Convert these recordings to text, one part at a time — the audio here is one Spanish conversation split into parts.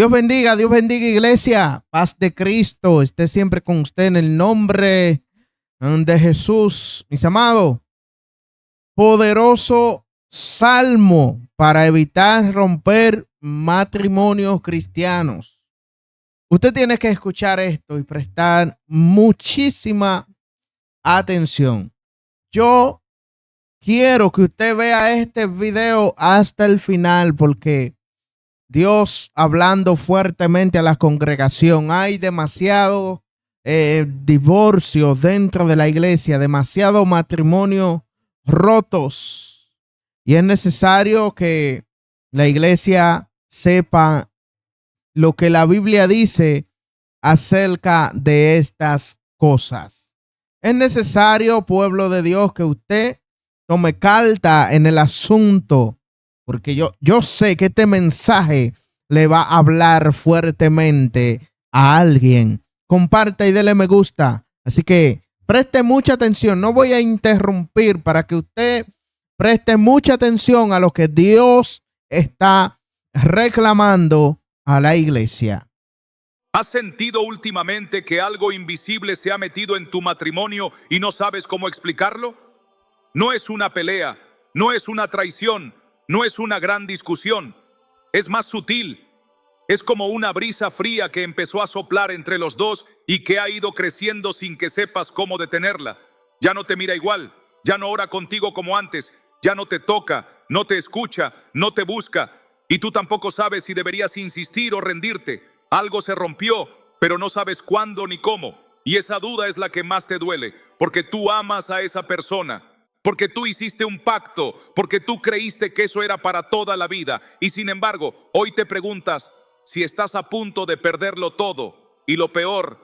Dios bendiga iglesia, paz de Cristo, esté siempre con usted en el nombre de Jesús, mis amados. Poderoso salmo para evitar romper matrimonios cristianos. Usted tiene que escuchar esto y prestar muchísima atención. Yo quiero que usted vea este video hasta el final porque Dios hablando fuertemente a la congregación. Hay demasiado divorcio dentro de la iglesia, demasiado matrimonio rotos. Y es necesario que la iglesia sepa lo que la Biblia dice acerca de estas cosas. Es necesario, pueblo de Dios, que usted tome carta en el asunto, porque yo sé que este mensaje le va a hablar fuertemente a alguien. Comparta y dele me gusta. Así que preste mucha atención. No voy a interrumpir para que usted preste mucha atención a lo que Dios está reclamando a la iglesia. ¿Has sentido últimamente que algo invisible se ha metido en tu matrimonio y no sabes cómo explicarlo? No es una pelea, no es una traición, no es una gran discusión. Es más sutil. Es como una brisa fría que empezó a soplar entre los dos y que ha ido creciendo sin que sepas cómo detenerla. Ya no te mira igual, ya no ora contigo como antes, ya no te toca, no te escucha, no te busca. Y tú tampoco sabes si deberías insistir o rendirte. Algo se rompió, pero no sabes cuándo ni cómo. Y esa duda es la que más te duele, porque tú amas a esa persona, porque tú hiciste un pacto, porque tú creíste que eso era para toda la vida. Y sin embargo, hoy te preguntas si estás a punto de perderlo todo. Y lo peor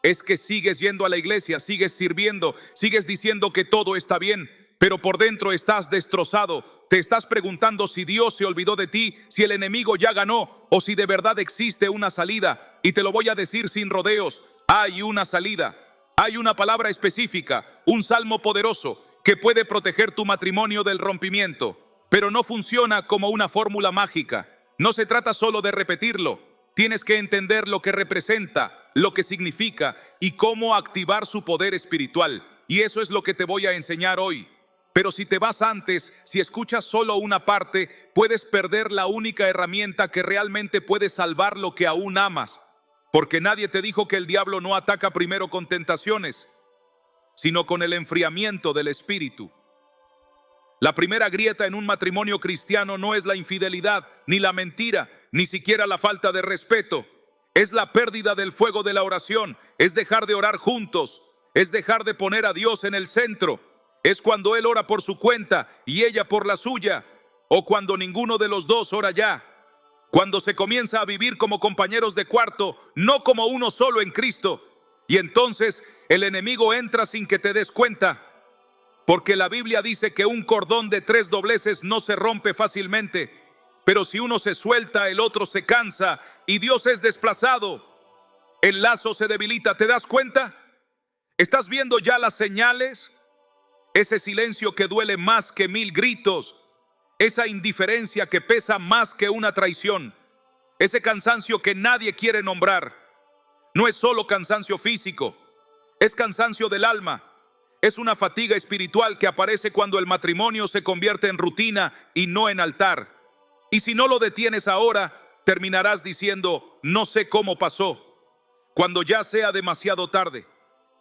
es que sigues yendo a la iglesia, sigues sirviendo, sigues diciendo que todo está bien, pero por dentro estás destrozado. Te estás preguntando si Dios se olvidó de ti, si el enemigo ya ganó o si de verdad existe una salida. Y te lo voy a decir sin rodeos, hay una salida. Hay una palabra específica, un salmo poderoso que puede proteger tu matrimonio del rompimiento, pero no funciona como una fórmula mágica. No se trata solo de repetirlo. Tienes que entender lo que representa, lo que significa y cómo activar su poder espiritual. Y eso es lo que te voy a enseñar hoy. Pero si te vas antes, si escuchas solo una parte, puedes perder la única herramienta que realmente puede salvar lo que aún amas. Porque nadie te dijo que el diablo no ataca primero con tentaciones, sino con el enfriamiento del espíritu. La primera grieta en un matrimonio cristiano no es la infidelidad, ni la mentira, ni siquiera la falta de respeto. Es la pérdida del fuego de la oración, es dejar de orar juntos, es dejar de poner a Dios en el centro. Es cuando él ora por su cuenta y ella por la suya, o cuando ninguno de los dos ora ya. Cuando se comienza a vivir como compañeros de cuarto, no como uno solo en Cristo. Y entonces el enemigo entra sin que te des cuenta, porque la Biblia dice que un cordón de 3 dobleces no se rompe fácilmente, pero si uno se suelta, el otro se cansa y Dios es desplazado. El lazo se debilita, ¿te das cuenta? ¿Estás viendo ya las señales? Ese silencio que duele más que 1000 gritos, esa indiferencia que pesa más que una traición, ese cansancio que nadie quiere nombrar. No es solo cansancio físico, es cansancio del alma. Es una fatiga espiritual que aparece cuando el matrimonio se convierte en rutina y no en altar. Y si no lo detienes ahora, terminarás diciendo, no sé cómo pasó, cuando ya sea demasiado tarde.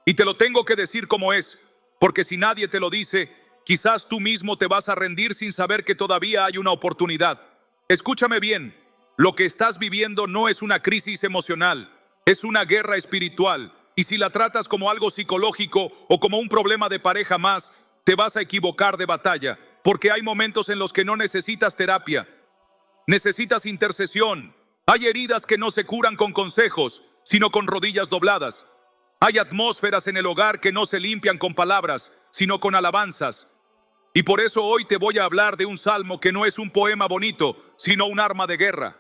Y te lo tengo que decir como es, porque si nadie te lo dice, quizás tú mismo te vas a rendir sin saber que todavía hay una oportunidad. Escúchame bien, lo que estás viviendo no es una crisis emocional, es una guerra espiritual. Y si la tratas como algo psicológico o como un problema de pareja más, te vas a equivocar de batalla, porque hay momentos en los que no necesitas terapia, necesitas intercesión. Hay heridas que no se curan con consejos, sino con rodillas dobladas. Hay atmósferas en el hogar que no se limpian con palabras, sino con alabanzas. Y por eso hoy te voy a hablar de un salmo que no es un poema bonito, sino un arma de guerra.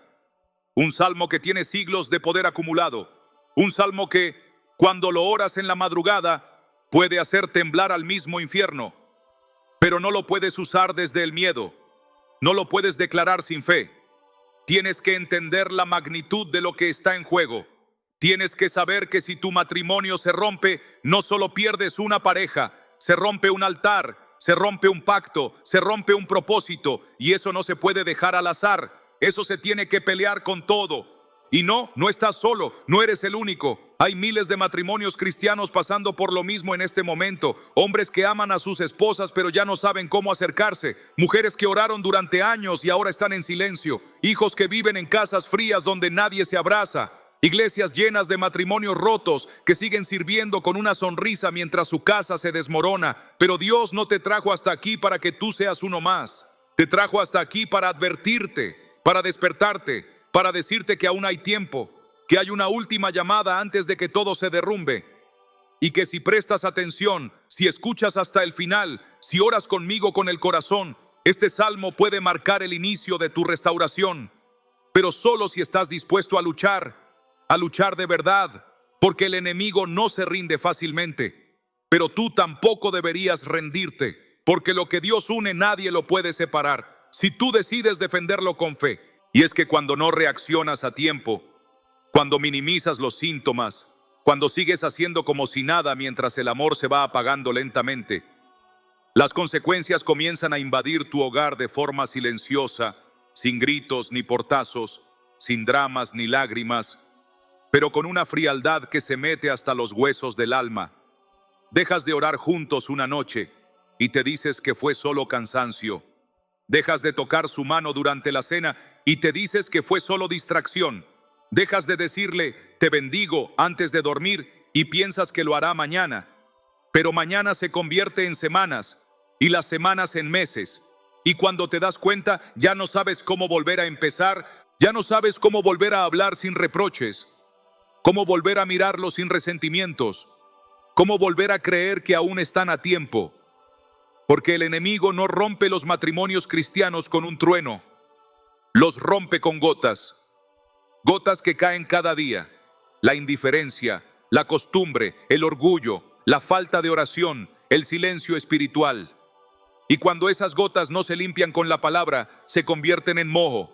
Un salmo que tiene siglos de poder acumulado. Un salmo que, cuando lo oras en la madrugada, puede hacer temblar al mismo infierno. Pero no lo puedes usar desde el miedo. No lo puedes declarar sin fe. Tienes que entender la magnitud de lo que está en juego. Tienes que saber que si tu matrimonio se rompe, no solo pierdes una pareja, se rompe un altar, se rompe un pacto, se rompe un propósito, y eso no se puede dejar al azar. Eso se tiene que pelear con todo. Y no estás solo, no eres el único. Hay miles de matrimonios cristianos pasando por lo mismo en este momento. Hombres que aman a sus esposas pero ya no saben cómo acercarse. Mujeres que oraron durante años y ahora están en silencio. Hijos que viven en casas frías donde nadie se abraza. Iglesias llenas de matrimonios rotos que siguen sirviendo con una sonrisa mientras su casa se desmorona. Pero Dios no te trajo hasta aquí para que tú seas uno más. Te trajo hasta aquí para advertirte, para despertarte, para decirte que aún hay tiempo, que hay una última llamada antes de que todo se derrumbe. Y que si prestas atención, si escuchas hasta el final, si oras conmigo con el corazón, este salmo puede marcar el inicio de tu restauración. Pero solo si estás dispuesto a luchar de verdad, porque el enemigo no se rinde fácilmente. Pero tú tampoco deberías rendirte, porque lo que Dios une nadie lo puede separar, si tú decides defenderlo con fe. Y es que cuando no reaccionas a tiempo, cuando minimizas los síntomas, cuando sigues haciendo como si nada mientras el amor se va apagando lentamente, las consecuencias comienzan a invadir tu hogar de forma silenciosa, sin gritos ni portazos, sin dramas ni lágrimas, pero con una frialdad que se mete hasta los huesos del alma. Dejas de orar juntos una noche y te dices que fue solo cansancio. Dejas de tocar su mano durante la cena y te dices que fue solo distracción. Dejas de decirle, te bendigo antes de dormir y piensas que lo hará mañana. Pero mañana se convierte en semanas y las semanas en meses. Y cuando te das cuenta, ya no sabes cómo volver a empezar, ya no sabes cómo volver a hablar sin reproches, cómo volver a mirarlo sin resentimientos, cómo volver a creer que aún están a tiempo. Porque el enemigo no rompe los matrimonios cristianos con un trueno, los rompe con gotas. Gotas que caen cada día. La indiferencia, la costumbre, el orgullo, la falta de oración, el silencio espiritual. Y cuando esas gotas no se limpian con la palabra, se convierten en moho.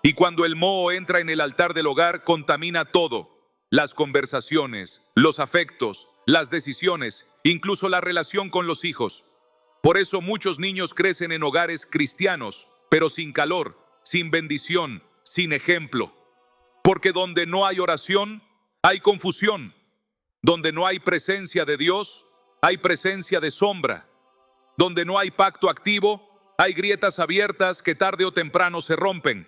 Y cuando el moho entra en el altar del hogar, contamina todo. Las conversaciones, los afectos, las decisiones, incluso la relación con los hijos. Por eso muchos niños crecen en hogares cristianos, pero sin calor, sin bendición, sin ejemplo. Porque donde no hay oración, hay confusión. Donde no hay presencia de Dios, hay presencia de sombra. Donde no hay pacto activo, hay grietas abiertas que tarde o temprano se rompen.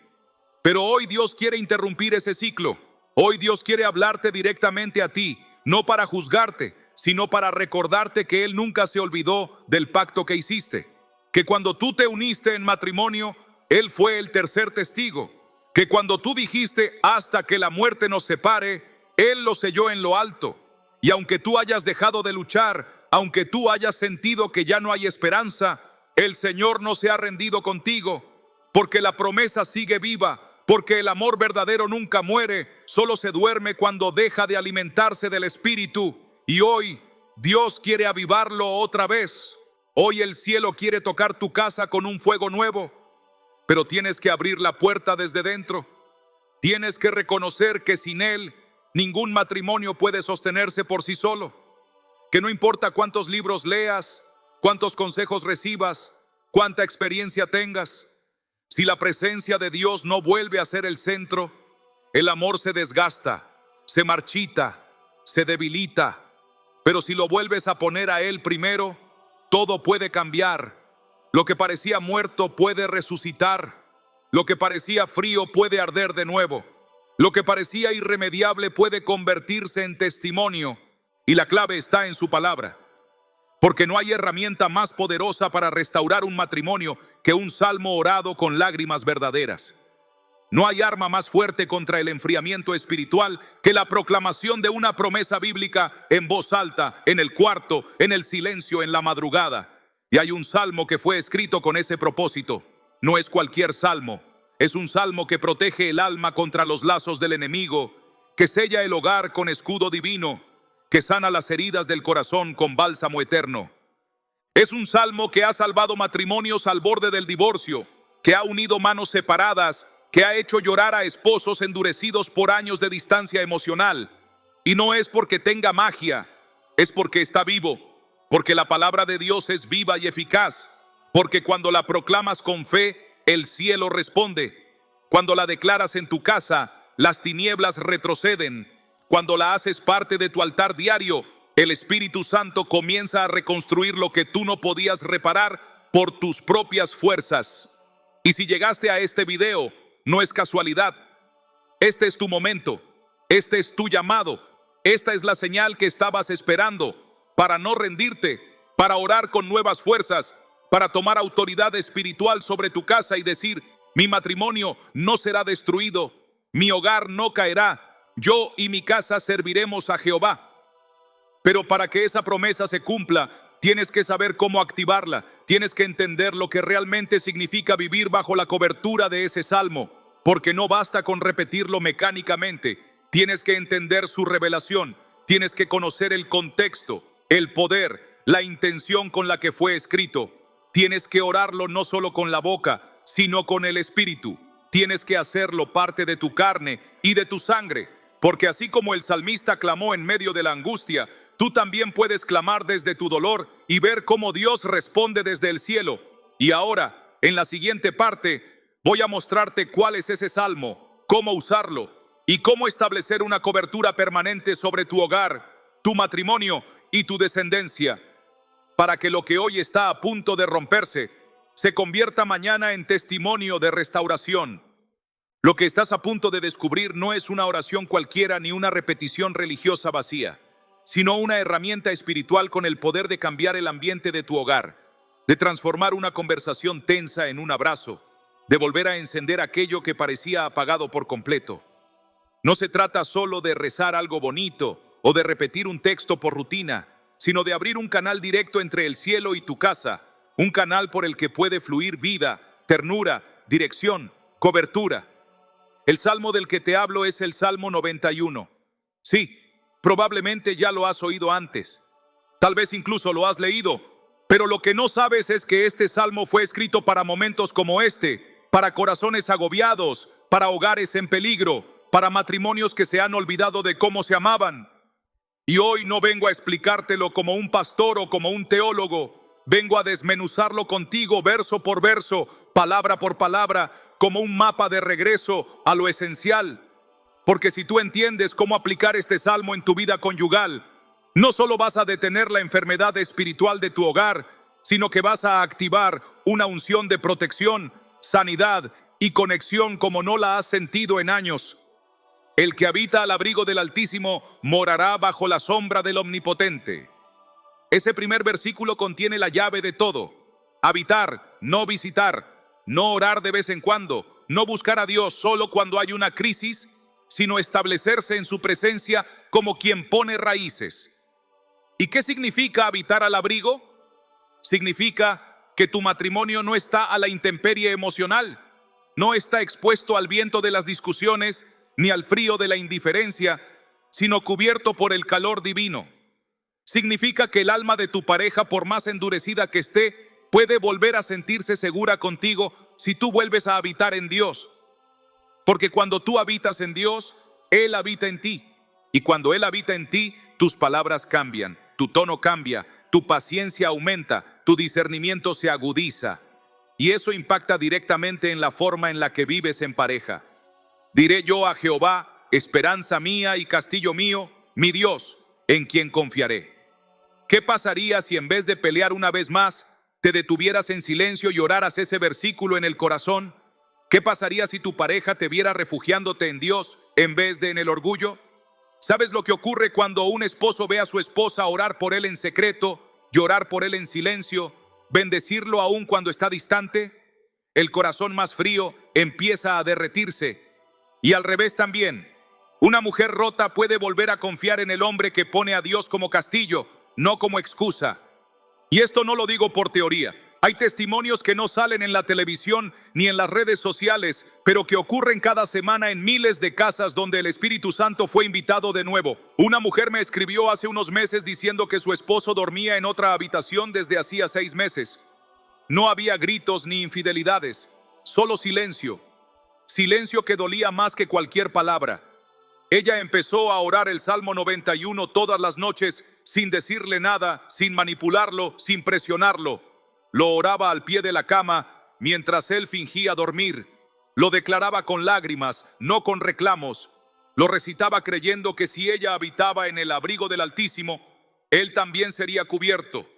Pero hoy Dios quiere interrumpir ese ciclo. Hoy Dios quiere hablarte directamente a ti, no para juzgarte, sino para recordarte que Él nunca se olvidó del pacto que hiciste. Que cuando tú te uniste en matrimonio, Él fue el tercer testigo. Que cuando tú dijiste hasta que la muerte nos separe, Él lo selló en lo alto. Y aunque tú hayas dejado de luchar, aunque tú hayas sentido que ya no hay esperanza, el Señor no se ha rendido contigo, porque la promesa sigue viva, porque el amor verdadero nunca muere, solo se duerme cuando deja de alimentarse del Espíritu. Y hoy Dios quiere avivarlo otra vez. Hoy el cielo quiere tocar tu casa con un fuego nuevo, pero tienes que abrir la puerta desde dentro. Tienes que reconocer que sin Él ningún matrimonio puede sostenerse por sí solo. Que no importa cuántos libros leas, cuántos consejos recibas, cuánta experiencia tengas, si la presencia de Dios no vuelve a ser el centro, el amor se desgasta, se marchita, se debilita. Pero si lo vuelves a poner a Él primero, todo puede cambiar. Lo que parecía muerto puede resucitar. Lo que parecía frío puede arder de nuevo. Lo que parecía irremediable puede convertirse en testimonio. Y la clave está en su palabra. Porque no hay herramienta más poderosa para restaurar un matrimonio que un salmo orado con lágrimas verdaderas. No hay arma más fuerte contra el enfriamiento espiritual que la proclamación de una promesa bíblica en voz alta, en el cuarto, en el silencio, en la madrugada. Y hay un salmo que fue escrito con ese propósito. No es cualquier salmo. Es un salmo que protege el alma contra los lazos del enemigo, que sella el hogar con escudo divino, que sana las heridas del corazón con bálsamo eterno. Es un salmo que ha salvado matrimonios al borde del divorcio, que ha unido manos separadas que ha hecho llorar a esposos endurecidos por años de distancia emocional. Y no es porque tenga magia, es porque está vivo, porque la palabra de Dios es viva y eficaz, porque cuando la proclamas con fe, el cielo responde. Cuando la declaras en tu casa, las tinieblas retroceden. Cuando la haces parte de tu altar diario, el Espíritu Santo comienza a reconstruir lo que tú no podías reparar por tus propias fuerzas. Y si llegaste a este video, no es casualidad. Este es tu momento, este es tu llamado, esta es la señal que estabas esperando para no rendirte, para orar con nuevas fuerzas, para tomar autoridad espiritual sobre tu casa y decir: mi matrimonio no será destruido, mi hogar no caerá, yo y mi casa serviremos a Jehová. Pero para que esa promesa se cumpla, tienes que saber cómo activarla, tienes que entender lo que realmente significa vivir bajo la cobertura de ese salmo, porque no basta con repetirlo mecánicamente, tienes que entender su revelación, tienes que conocer el contexto, el poder, la intención con la que fue escrito. Tienes que orarlo no solo con la boca, sino con el espíritu. Tienes que hacerlo parte de tu carne y de tu sangre, porque así como el salmista clamó en medio de la angustia, tú también puedes clamar desde tu dolor y ver cómo Dios responde desde el cielo. Y ahora, en la siguiente parte, voy a mostrarte cuál es ese salmo, cómo usarlo y cómo establecer una cobertura permanente sobre tu hogar, tu matrimonio y tu descendencia, para que lo que hoy está a punto de romperse se convierta mañana en testimonio de restauración. Lo que estás a punto de descubrir no es una oración cualquiera ni una repetición religiosa vacía, sino una herramienta espiritual con el poder de cambiar el ambiente de tu hogar, de transformar una conversación tensa en un abrazo, de volver a encender aquello que parecía apagado por completo. No se trata solo de rezar algo bonito o de repetir un texto por rutina, sino de abrir un canal directo entre el cielo y tu casa, un canal por el que puede fluir vida, ternura, dirección, cobertura. El salmo del que te hablo es el Salmo 91. Sí, probablemente ya lo has oído antes, tal vez incluso lo has leído, pero lo que no sabes es que este salmo fue escrito para momentos como este, para corazones agobiados, para hogares en peligro, para matrimonios que se han olvidado de cómo se amaban. Y hoy no vengo a explicártelo como un pastor o como un teólogo, vengo a desmenuzarlo contigo verso por verso, palabra por palabra, como un mapa de regreso a lo esencial. Porque si tú entiendes cómo aplicar este salmo en tu vida conyugal, no solo vas a detener la enfermedad espiritual de tu hogar, sino que vas a activar una unción de protección, sanidad y conexión como no la has sentido en años. El que habita al abrigo del Altísimo morará bajo la sombra del Omnipotente. Ese primer versículo contiene la llave de todo. Habitar, no visitar, no orar de vez en cuando, no buscar a Dios solo cuando hay una crisis, sino establecerse en su presencia como quien pone raíces. ¿Y qué significa habitar al abrigo? Significa que tu matrimonio no está a la intemperie emocional, no está expuesto al viento de las discusiones ni al frío de la indiferencia, sino cubierto por el calor divino. Significa que el alma de tu pareja, por más endurecida que esté, puede volver a sentirse segura contigo si tú vuelves a habitar en Dios. Porque cuando tú habitas en Dios, Él habita en ti. Y cuando Él habita en ti, tus palabras cambian, tu tono cambia, tu paciencia aumenta, tu discernimiento se agudiza. Y eso impacta directamente en la forma en la que vives en pareja. Diré yo a Jehová, esperanza mía y castillo mío, mi Dios, en quien confiaré. ¿Qué pasaría si en vez de pelear una vez más, te detuvieras en silencio y oraras ese versículo en el corazón? ¿Qué pasaría si tu pareja te viera refugiándote en Dios en vez de en el orgullo? ¿Sabes lo que ocurre cuando un esposo ve a su esposa orar por él en secreto, llorar por él en silencio, bendecirlo aún cuando está distante? El corazón más frío empieza a derretirse. Y al revés también, una mujer rota puede volver a confiar en el hombre que pone a Dios como castillo, no como excusa. Y esto no lo digo por teoría. Hay testimonios que no salen en la televisión ni en las redes sociales, pero que ocurren cada semana en miles de casas donde el Espíritu Santo fue invitado de nuevo. Una mujer me escribió hace unos meses diciendo que su esposo dormía en otra habitación desde hacía 6 meses. No había gritos ni infidelidades, solo silencio. silencio que dolía más que cualquier palabra. Ella empezó a orar el Salmo 91 todas las noches, sin decirle nada, sin manipularlo, sin presionarlo. Lo oraba al pie de la cama, mientras él fingía dormir. Lo declaraba con lágrimas, no con reclamos. Lo recitaba creyendo que si ella habitaba en el abrigo del Altísimo, él también sería cubierto.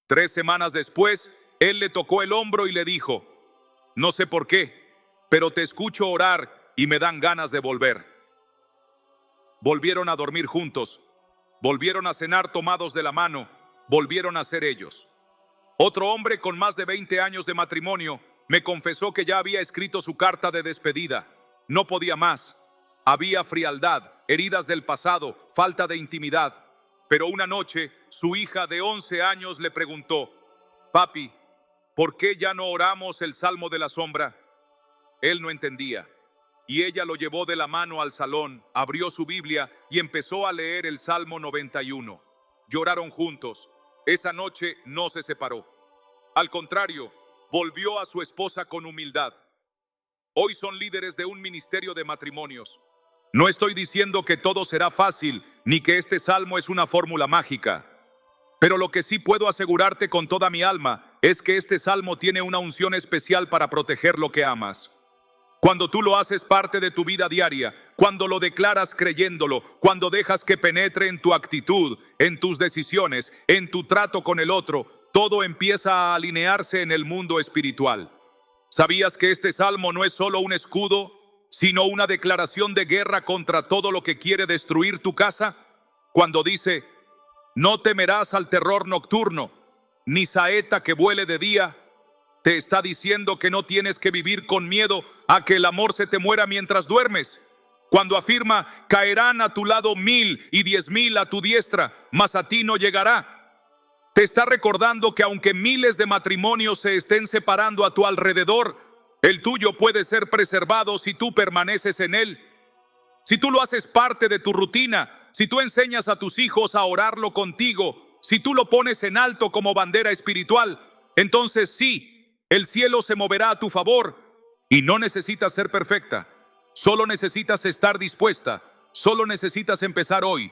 3 semanas después, él le tocó el hombro y le dijo: no sé por qué, pero te escucho orar y me dan ganas de volver. Volvieron a dormir juntos, volvieron a cenar tomados de la mano, volvieron a ser ellos. Otro hombre con más de 20 años de matrimonio me confesó que ya había escrito su carta de despedida. No podía más. Había frialdad, heridas del pasado, falta de intimidad. Pero una noche, su hija de 11 años le preguntó: papi, ¿por qué ya no oramos el Salmo de la Sombra? Él no entendía. Y ella lo llevó de la mano al salón, abrió su Biblia y empezó a leer el Salmo 91. Lloraron juntos. Esa noche no se separó. Al contrario, volvió a su esposa con humildad. Hoy son líderes de un ministerio de matrimonios. No estoy diciendo que todo será fácil, ni que este salmo es una fórmula mágica. Pero lo que sí puedo asegurarte con toda mi alma es que este salmo tiene una unción especial para proteger lo que amas. Cuando tú lo haces parte de tu vida diaria, cuando lo declaras creyéndolo, cuando dejas que penetre en tu actitud, en tus decisiones, en tu trato con el otro, todo empieza a alinearse en el mundo espiritual. ¿Sabías que este salmo no es solo un escudo, sino una declaración de guerra contra todo lo que quiere destruir tu casa? Cuando dice: no temerás al terror nocturno, ni saeta que vuele de día, te está diciendo que no tienes que vivir con miedo a que el amor se te muera mientras duermes. Cuando afirma: caerán a tu lado 1000 y 10,000 a tu diestra, mas a ti no llegará, te está recordando que aunque miles de matrimonios se estén separando a tu alrededor, el tuyo puede ser preservado si tú permaneces en él. Si tú lo haces parte de tu rutina, si tú enseñas a tus hijos a orarlo contigo, si tú lo pones en alto como bandera espiritual, entonces sí, el cielo se moverá a tu favor. Y no necesitas ser perfecta, solo necesitas estar dispuesta, solo necesitas empezar hoy.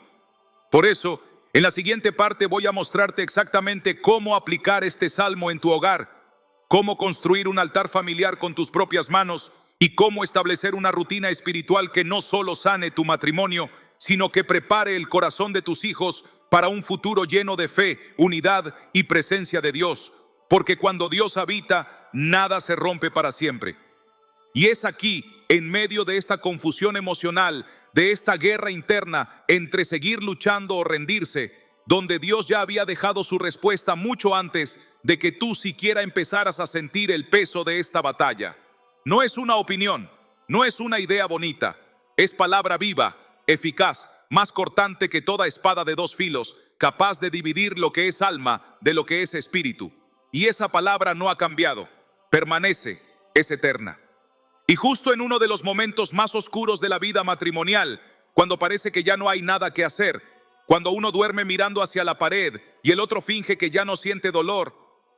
Por eso, en la siguiente parte voy a mostrarte exactamente cómo aplicar este salmo en tu hogar, cómo construir un altar familiar con tus propias manos y cómo establecer una rutina espiritual que no solo sane tu matrimonio, sino que prepare el corazón de tus hijos para un futuro lleno de fe, unidad y presencia de Dios. Porque cuando Dios habita, nada se rompe para siempre. Y es aquí, en medio de esta confusión emocional, de esta guerra interna entre seguir luchando o rendirse, donde Dios ya había dejado su respuesta mucho antes de que tú siquiera empezaras a sentir el peso de esta batalla. No es una opinión, no es una idea bonita, es palabra viva, eficaz, más cortante que toda espada de 2 filos, capaz de dividir lo que es alma de lo que es espíritu. Y esa palabra no ha cambiado, permanece, es eterna. Y justo en uno de los momentos más oscuros de la vida matrimonial, cuando parece que ya no hay nada que hacer, cuando uno duerme mirando hacia la pared y el otro finge que ya no siente dolor,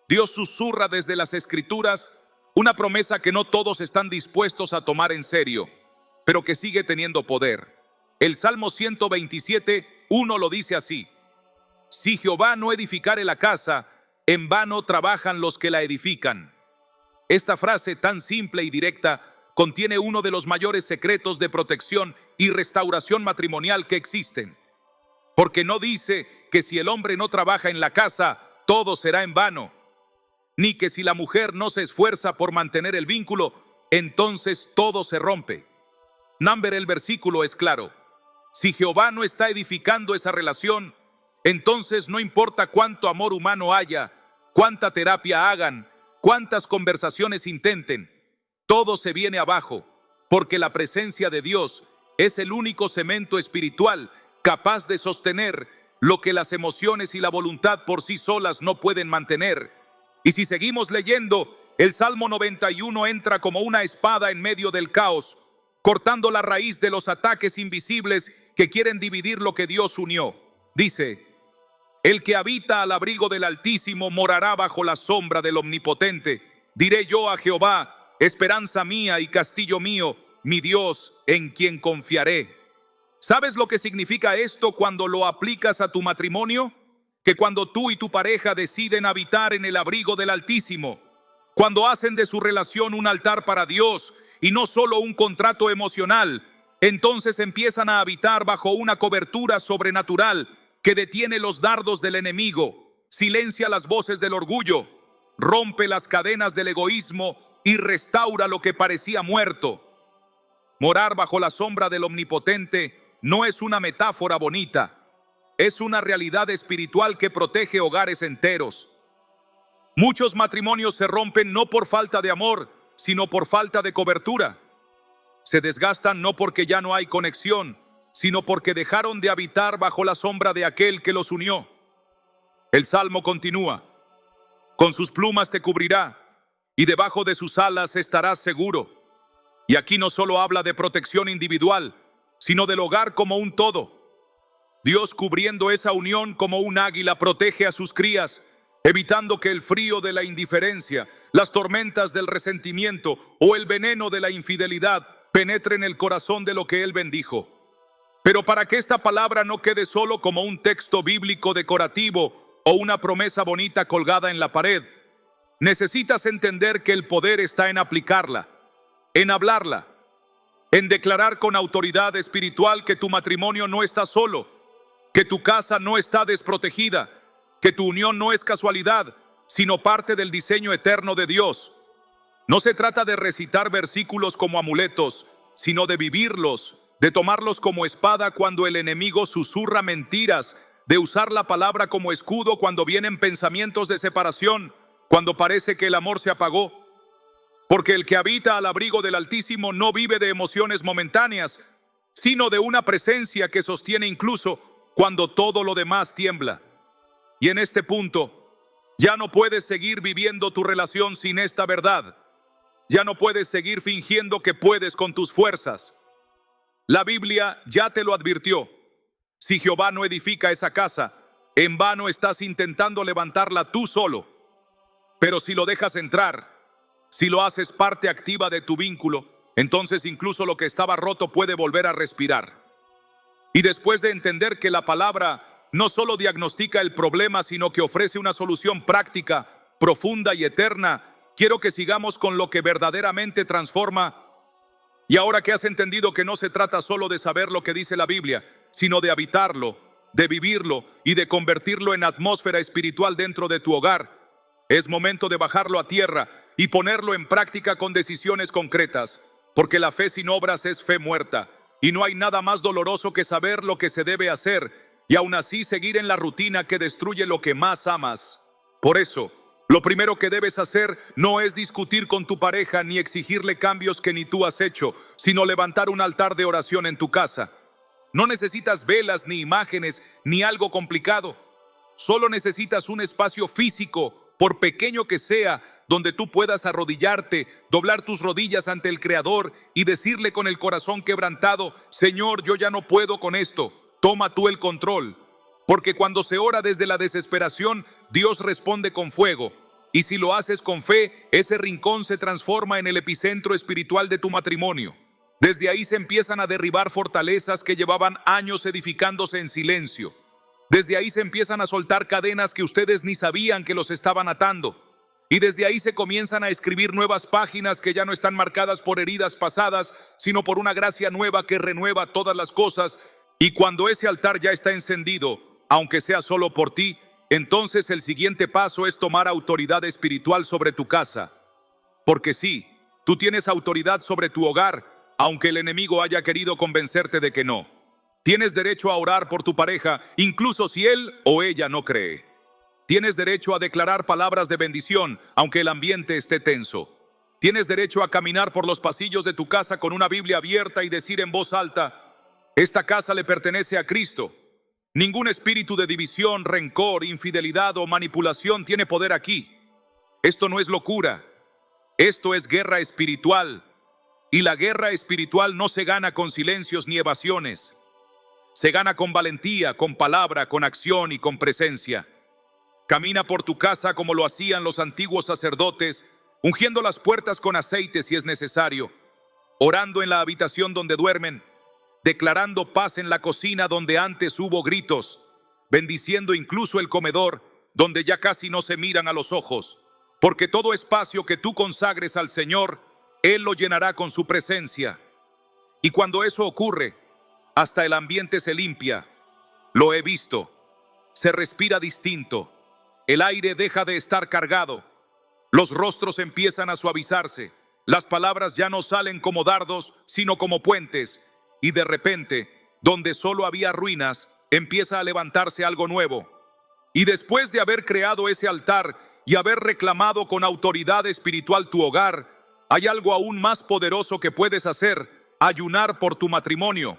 Dios susurra desde las Escrituras una promesa que no todos están dispuestos a tomar en serio, pero que sigue teniendo poder. El Salmo 127:1 lo dice así: si Jehová no edificare la casa, en vano trabajan los que la edifican. Esta frase tan simple y directa contiene uno de los mayores secretos de protección y restauración matrimonial que existen. Porque no dice que si el hombre no trabaja en la casa, todo será en vano, ni que si la mujer no se esfuerza por mantener el vínculo, entonces todo se rompe. El versículo es claro. Si Jehová no está edificando esa relación, entonces no importa cuánto amor humano haya, cuánta terapia hagan, cuántas conversaciones intenten, todo se viene abajo, porque la presencia de Dios es el único cemento espiritual capaz de sostener lo que las emociones y la voluntad por sí solas no pueden mantener. Y si seguimos leyendo, el Salmo 91 entra como una espada en medio del caos, cortando la raíz de los ataques invisibles que quieren dividir lo que Dios unió. Dice: el que habita al abrigo del Altísimo morará bajo la sombra del Omnipotente. Diré yo a Jehová: esperanza mía y castillo mío, mi Dios en quien confiaré. ¿Sabes lo que significa esto cuando lo aplicas a tu matrimonio? Que cuando tú y tu pareja deciden habitar en el abrigo del Altísimo, cuando hacen de su relación un altar para Dios y no solo un contrato emocional, entonces empiezan a habitar bajo una cobertura sobrenatural que detiene los dardos del enemigo, silencia las voces del orgullo, rompe las cadenas del egoísmo y restaura lo que parecía muerto. Morar bajo la sombra del Omnipotente no es una metáfora bonita, es una realidad espiritual que protege hogares enteros. Muchos matrimonios se rompen no por falta de amor, sino por falta de cobertura. Se desgastan no porque ya no hay conexión, sino porque dejaron de habitar bajo la sombra de aquel que los unió. El Salmo continúa: con sus plumas te cubrirá, y debajo de sus alas estarás seguro. Y aquí no solo habla de protección individual, sino del hogar como un todo. Dios, cubriendo esa unión como un águila, protege a sus crías, evitando que el frío de la indiferencia, las tormentas del resentimiento o el veneno de la infidelidad penetren el corazón de lo que Él bendijo. Pero para que esta palabra no quede solo como un texto bíblico decorativo o una promesa bonita colgada en la pared, necesitas entender que el poder está en aplicarla, en hablarla, en declarar con autoridad espiritual que tu matrimonio no está solo, que tu casa no está desprotegida, que tu unión no es casualidad, sino parte del diseño eterno de Dios. No se trata de recitar versículos como amuletos, sino de vivirlos, de tomarlos como espada cuando el enemigo susurra mentiras, de usar la palabra como escudo cuando vienen pensamientos de separación, cuando parece que el amor se apagó. Porque el que habita al abrigo del Altísimo no vive de emociones momentáneas, sino de una presencia que sostiene incluso cuando todo lo demás tiembla. Y en este punto, ya no puedes seguir viviendo tu relación sin esta verdad. Ya no puedes seguir fingiendo que puedes con tus fuerzas. La Biblia ya te lo advirtió. Si Jehová no edifica esa casa, en vano estás intentando levantarla tú solo. Pero si lo dejas entrar, si lo haces parte activa de tu vínculo, entonces incluso lo que estaba roto puede volver a respirar. Y después de entender que la palabra no solo diagnostica el problema, sino que ofrece una solución práctica, profunda y eterna, quiero que sigamos con lo que verdaderamente transforma. Y ahora que has entendido que no se trata solo de saber lo que dice la Biblia, sino de habitarlo, de vivirlo y de convertirlo en atmósfera espiritual dentro de tu hogar, es momento de bajarlo a tierra y ponerlo en práctica con decisiones concretas, porque la fe sin obras es fe muerta, y no hay nada más doloroso que saber lo que se debe hacer y aún así seguir en la rutina que destruye lo que más amas. Por eso, lo primero que debes hacer no es discutir con tu pareja ni exigirle cambios que ni tú has hecho, sino levantar un altar de oración en tu casa. No necesitas velas ni imágenes ni algo complicado. Solo necesitas un espacio físico, por pequeño que sea, donde tú puedas arrodillarte, doblar tus rodillas ante el Creador y decirle con el corazón quebrantado: Señor, yo ya no puedo con esto, toma tú el control. Porque cuando se ora desde la desesperación, Dios responde con fuego. Y si lo haces con fe, ese rincón se transforma en el epicentro espiritual de tu matrimonio. Desde ahí se empiezan a derribar fortalezas que llevaban años edificándose en silencio. Desde ahí se empiezan a soltar cadenas que ustedes ni sabían que los estaban atando. Y desde ahí se comienzan a escribir nuevas páginas que ya no están marcadas por heridas pasadas, sino por una gracia nueva que renueva todas las cosas. Y cuando ese altar ya está encendido, aunque sea solo por ti, entonces el siguiente paso es tomar autoridad espiritual sobre tu casa. Porque sí, tú tienes autoridad sobre tu hogar, aunque el enemigo haya querido convencerte de que no. Tienes derecho a orar por tu pareja, incluso si él o ella no cree. Tienes derecho a declarar palabras de bendición, aunque el ambiente esté tenso. Tienes derecho a caminar por los pasillos de tu casa con una Biblia abierta y decir en voz alta: esta casa le pertenece a Cristo. Ningún espíritu de división, rencor, infidelidad o manipulación tiene poder aquí. Esto no es locura. Esto es guerra espiritual. Y la guerra espiritual no se gana con silencios ni evasiones. Se gana con valentía, con palabra, con acción y con presencia. Camina por tu casa como lo hacían los antiguos sacerdotes, ungiendo las puertas con aceite si es necesario, orando en la habitación donde duermen, declarando paz en la cocina donde antes hubo gritos, bendiciendo incluso el comedor donde ya casi no se miran a los ojos, porque todo espacio que tú consagres al Señor, Él lo llenará con su presencia. Y cuando eso ocurre, hasta el ambiente se limpia. Lo he visto. Se respira distinto. El aire deja de estar cargado. Los rostros empiezan a suavizarse. Las palabras ya no salen como dardos, sino como puentes. Y de repente, donde solo había ruinas, empieza a levantarse algo nuevo. Y después de haber creado ese altar y haber reclamado con autoridad espiritual tu hogar, hay algo aún más poderoso que puedes hacer: ayunar por tu matrimonio.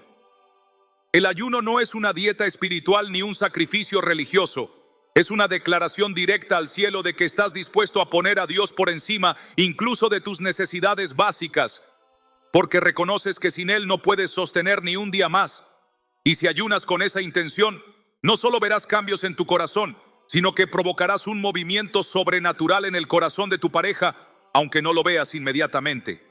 El ayuno no es una dieta espiritual ni un sacrificio religioso. Es una declaración directa al cielo de que estás dispuesto a poner a Dios por encima incluso de tus necesidades básicas, porque reconoces que sin Él no puedes sostener ni un día más. Y si ayunas con esa intención, no solo verás cambios en tu corazón, sino que provocarás un movimiento sobrenatural en el corazón de tu pareja, aunque no lo veas inmediatamente.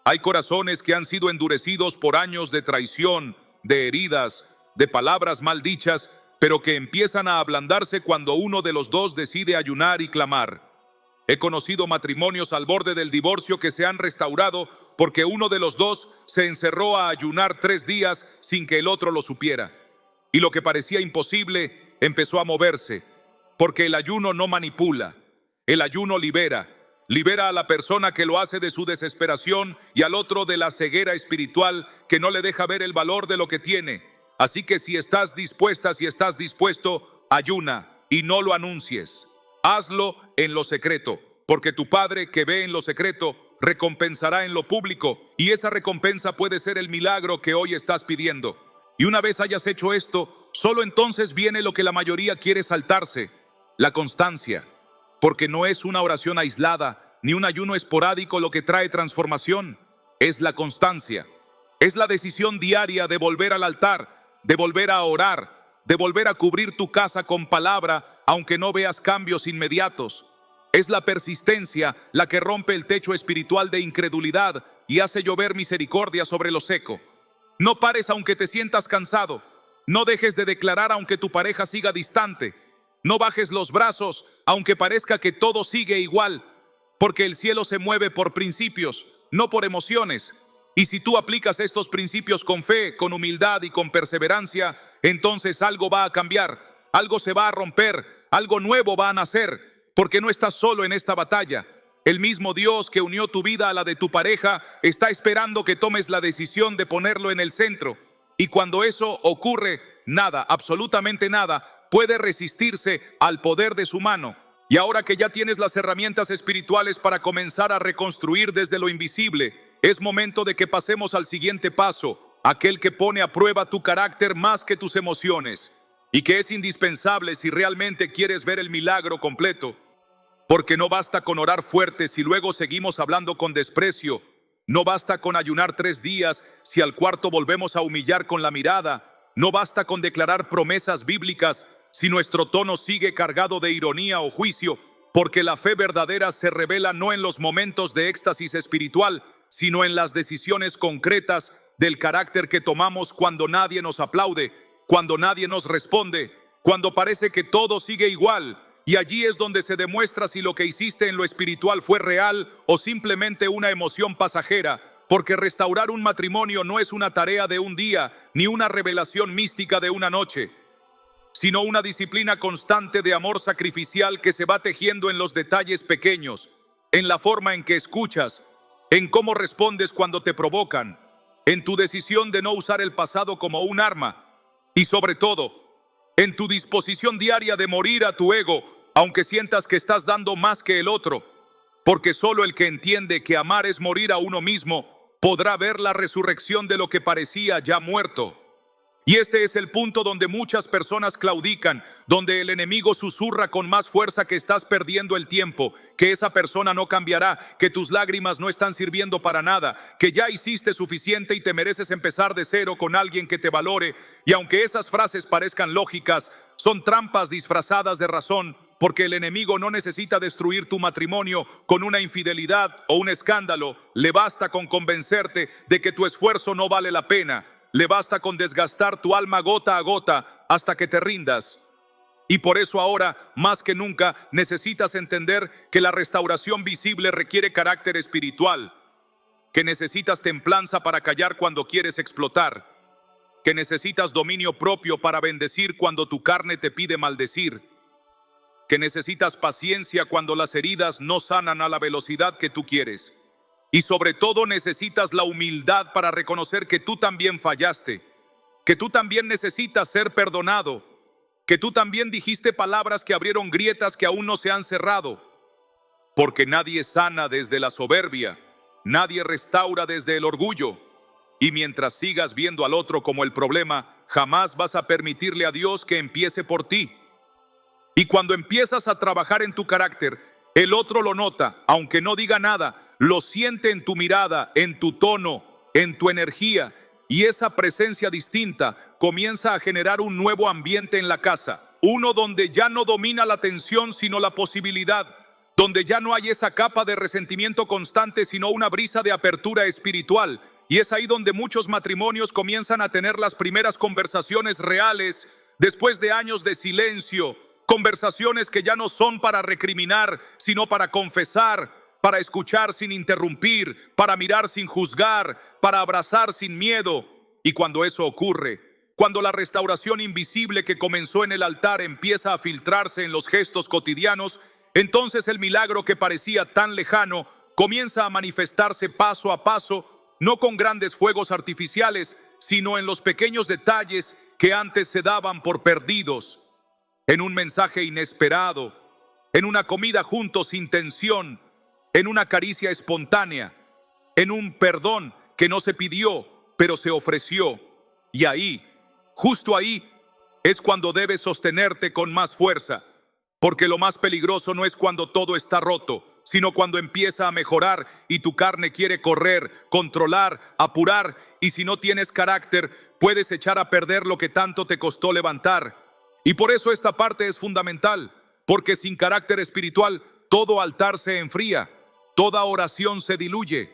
Hay corazones que han sido endurecidos por años de traición, de heridas, de palabras mal dichas, pero que empiezan a ablandarse cuando uno de los dos decide ayunar y clamar. He conocido matrimonios al borde del divorcio que se han restaurado porque uno de los dos se encerró a ayunar 3 días sin que el otro lo supiera. Y lo que parecía imposible empezó a moverse, porque el ayuno no manipula, el ayuno libera. Libera a la persona que lo hace de su desesperación y al otro de la ceguera espiritual que no le deja ver el valor de lo que tiene. Así que si estás dispuesta, si estás dispuesto, ayuna y no lo anuncies. Hazlo en lo secreto, porque tu Padre que ve en lo secreto recompensará en lo público, y esa recompensa puede ser el milagro que hoy estás pidiendo. Y una vez hayas hecho esto, solo entonces viene lo que la mayoría quiere saltarse: la constancia. Porque no es una oración aislada, ni un ayuno esporádico lo que trae transformación. Es la constancia. Es la decisión diaria de volver al altar, de volver a orar, de volver a cubrir tu casa con palabra, aunque no veas cambios inmediatos. Es la persistencia la que rompe el techo espiritual de incredulidad y hace llover misericordia sobre lo seco. No pares aunque te sientas cansado. No dejes de declarar aunque tu pareja siga distante. No bajes los brazos, aunque parezca que todo sigue igual, porque el cielo se mueve por principios, no por emociones. Y si tú aplicas estos principios con fe, con humildad y con perseverancia, entonces algo va a cambiar, algo se va a romper, algo nuevo va a nacer, porque no estás solo en esta batalla. El mismo Dios que unió tu vida a la de tu pareja está esperando que tomes la decisión de ponerlo en el centro. Y cuando eso ocurre, nada, absolutamente nada, puede resistirse al poder de su mano. Y ahora que ya tienes las herramientas espirituales para comenzar a reconstruir desde lo invisible, es momento de que pasemos al siguiente paso, aquel que pone a prueba tu carácter más que tus emociones, y que es indispensable si realmente quieres ver el milagro completo. Porque no basta con orar fuerte si luego seguimos hablando con desprecio. No basta con ayunar 3 días si al cuarto volvemos a humillar con la mirada. No basta con declarar promesas bíblicas si nuestro tono sigue cargado de ironía o juicio, porque la fe verdadera se revela no en los momentos de éxtasis espiritual, sino en las decisiones concretas del carácter que tomamos cuando nadie nos aplaude, cuando nadie nos responde, cuando parece que todo sigue igual. Y allí es donde se demuestra si lo que hiciste en lo espiritual fue real o simplemente una emoción pasajera, porque restaurar un matrimonio no es una tarea de un día, ni una revelación mística de una noche, sino una disciplina constante de amor sacrificial que se va tejiendo en los detalles pequeños, en la forma en que escuchas, en cómo respondes cuando te provocan, en tu decisión de no usar el pasado como un arma, y sobre todo, en tu disposición diaria de morir a tu ego, aunque sientas que estás dando más que el otro, porque solo el que entiende que amar es morir a uno mismo podrá ver la resurrección de lo que parecía ya muerto. Y este es el punto donde muchas personas claudican, donde el enemigo susurra con más fuerza que estás perdiendo el tiempo, que esa persona no cambiará, que tus lágrimas no están sirviendo para nada, que ya hiciste suficiente y te mereces empezar de cero con alguien que te valore. Y aunque esas frases parezcan lógicas, son trampas disfrazadas de razón, porque el enemigo no necesita destruir tu matrimonio con una infidelidad o un escándalo. Le basta con convencerte de que tu esfuerzo no vale la pena. Le basta con desgastar tu alma gota a gota hasta que te rindas. Y por eso ahora, más que nunca, necesitas entender que la restauración visible requiere carácter espiritual, que necesitas templanza para callar cuando quieres explotar, que necesitas dominio propio para bendecir cuando tu carne te pide maldecir, que necesitas paciencia cuando las heridas no sanan a la velocidad que tú quieres. Y sobre todo necesitas la humildad para reconocer que tú también fallaste, que tú también necesitas ser perdonado, que tú también dijiste palabras que abrieron grietas que aún no se han cerrado. Porque nadie sana desde la soberbia, nadie restaura desde el orgullo. Y mientras sigas viendo al otro como el problema, jamás vas a permitirle a Dios que empiece por ti. Y cuando empiezas a trabajar en tu carácter, el otro lo nota, aunque no diga nada, lo siente en tu mirada, en tu tono, en tu energía, y esa presencia distinta comienza a generar un nuevo ambiente en la casa, uno donde ya no domina la tensión sino la posibilidad, donde ya no hay esa capa de resentimiento constante sino una brisa de apertura espiritual. Y es ahí donde muchos matrimonios comienzan a tener las primeras conversaciones reales después de años de silencio. Conversaciones que ya no son para recriminar, sino para confesar, para escuchar sin interrumpir, para mirar sin juzgar, para abrazar sin miedo. Y cuando eso ocurre, cuando la restauración invisible que comenzó en el altar empieza a filtrarse en los gestos cotidianos, entonces el milagro que parecía tan lejano comienza a manifestarse paso a paso, no con grandes fuegos artificiales, sino en los pequeños detalles que antes se daban por perdidos. En un mensaje inesperado, en una comida juntos sin tensión, en una caricia espontánea, en un perdón que no se pidió, pero se ofreció. Y ahí, justo ahí, es cuando debes sostenerte con más fuerza, porque lo más peligroso no es cuando todo está roto, sino cuando empieza a mejorar y tu carne quiere correr, controlar, apurar, y si no tienes carácter, puedes echar a perder lo que tanto te costó levantar. Y por eso esta parte es fundamental, porque sin carácter espiritual, todo altar se enfría, toda oración se diluye,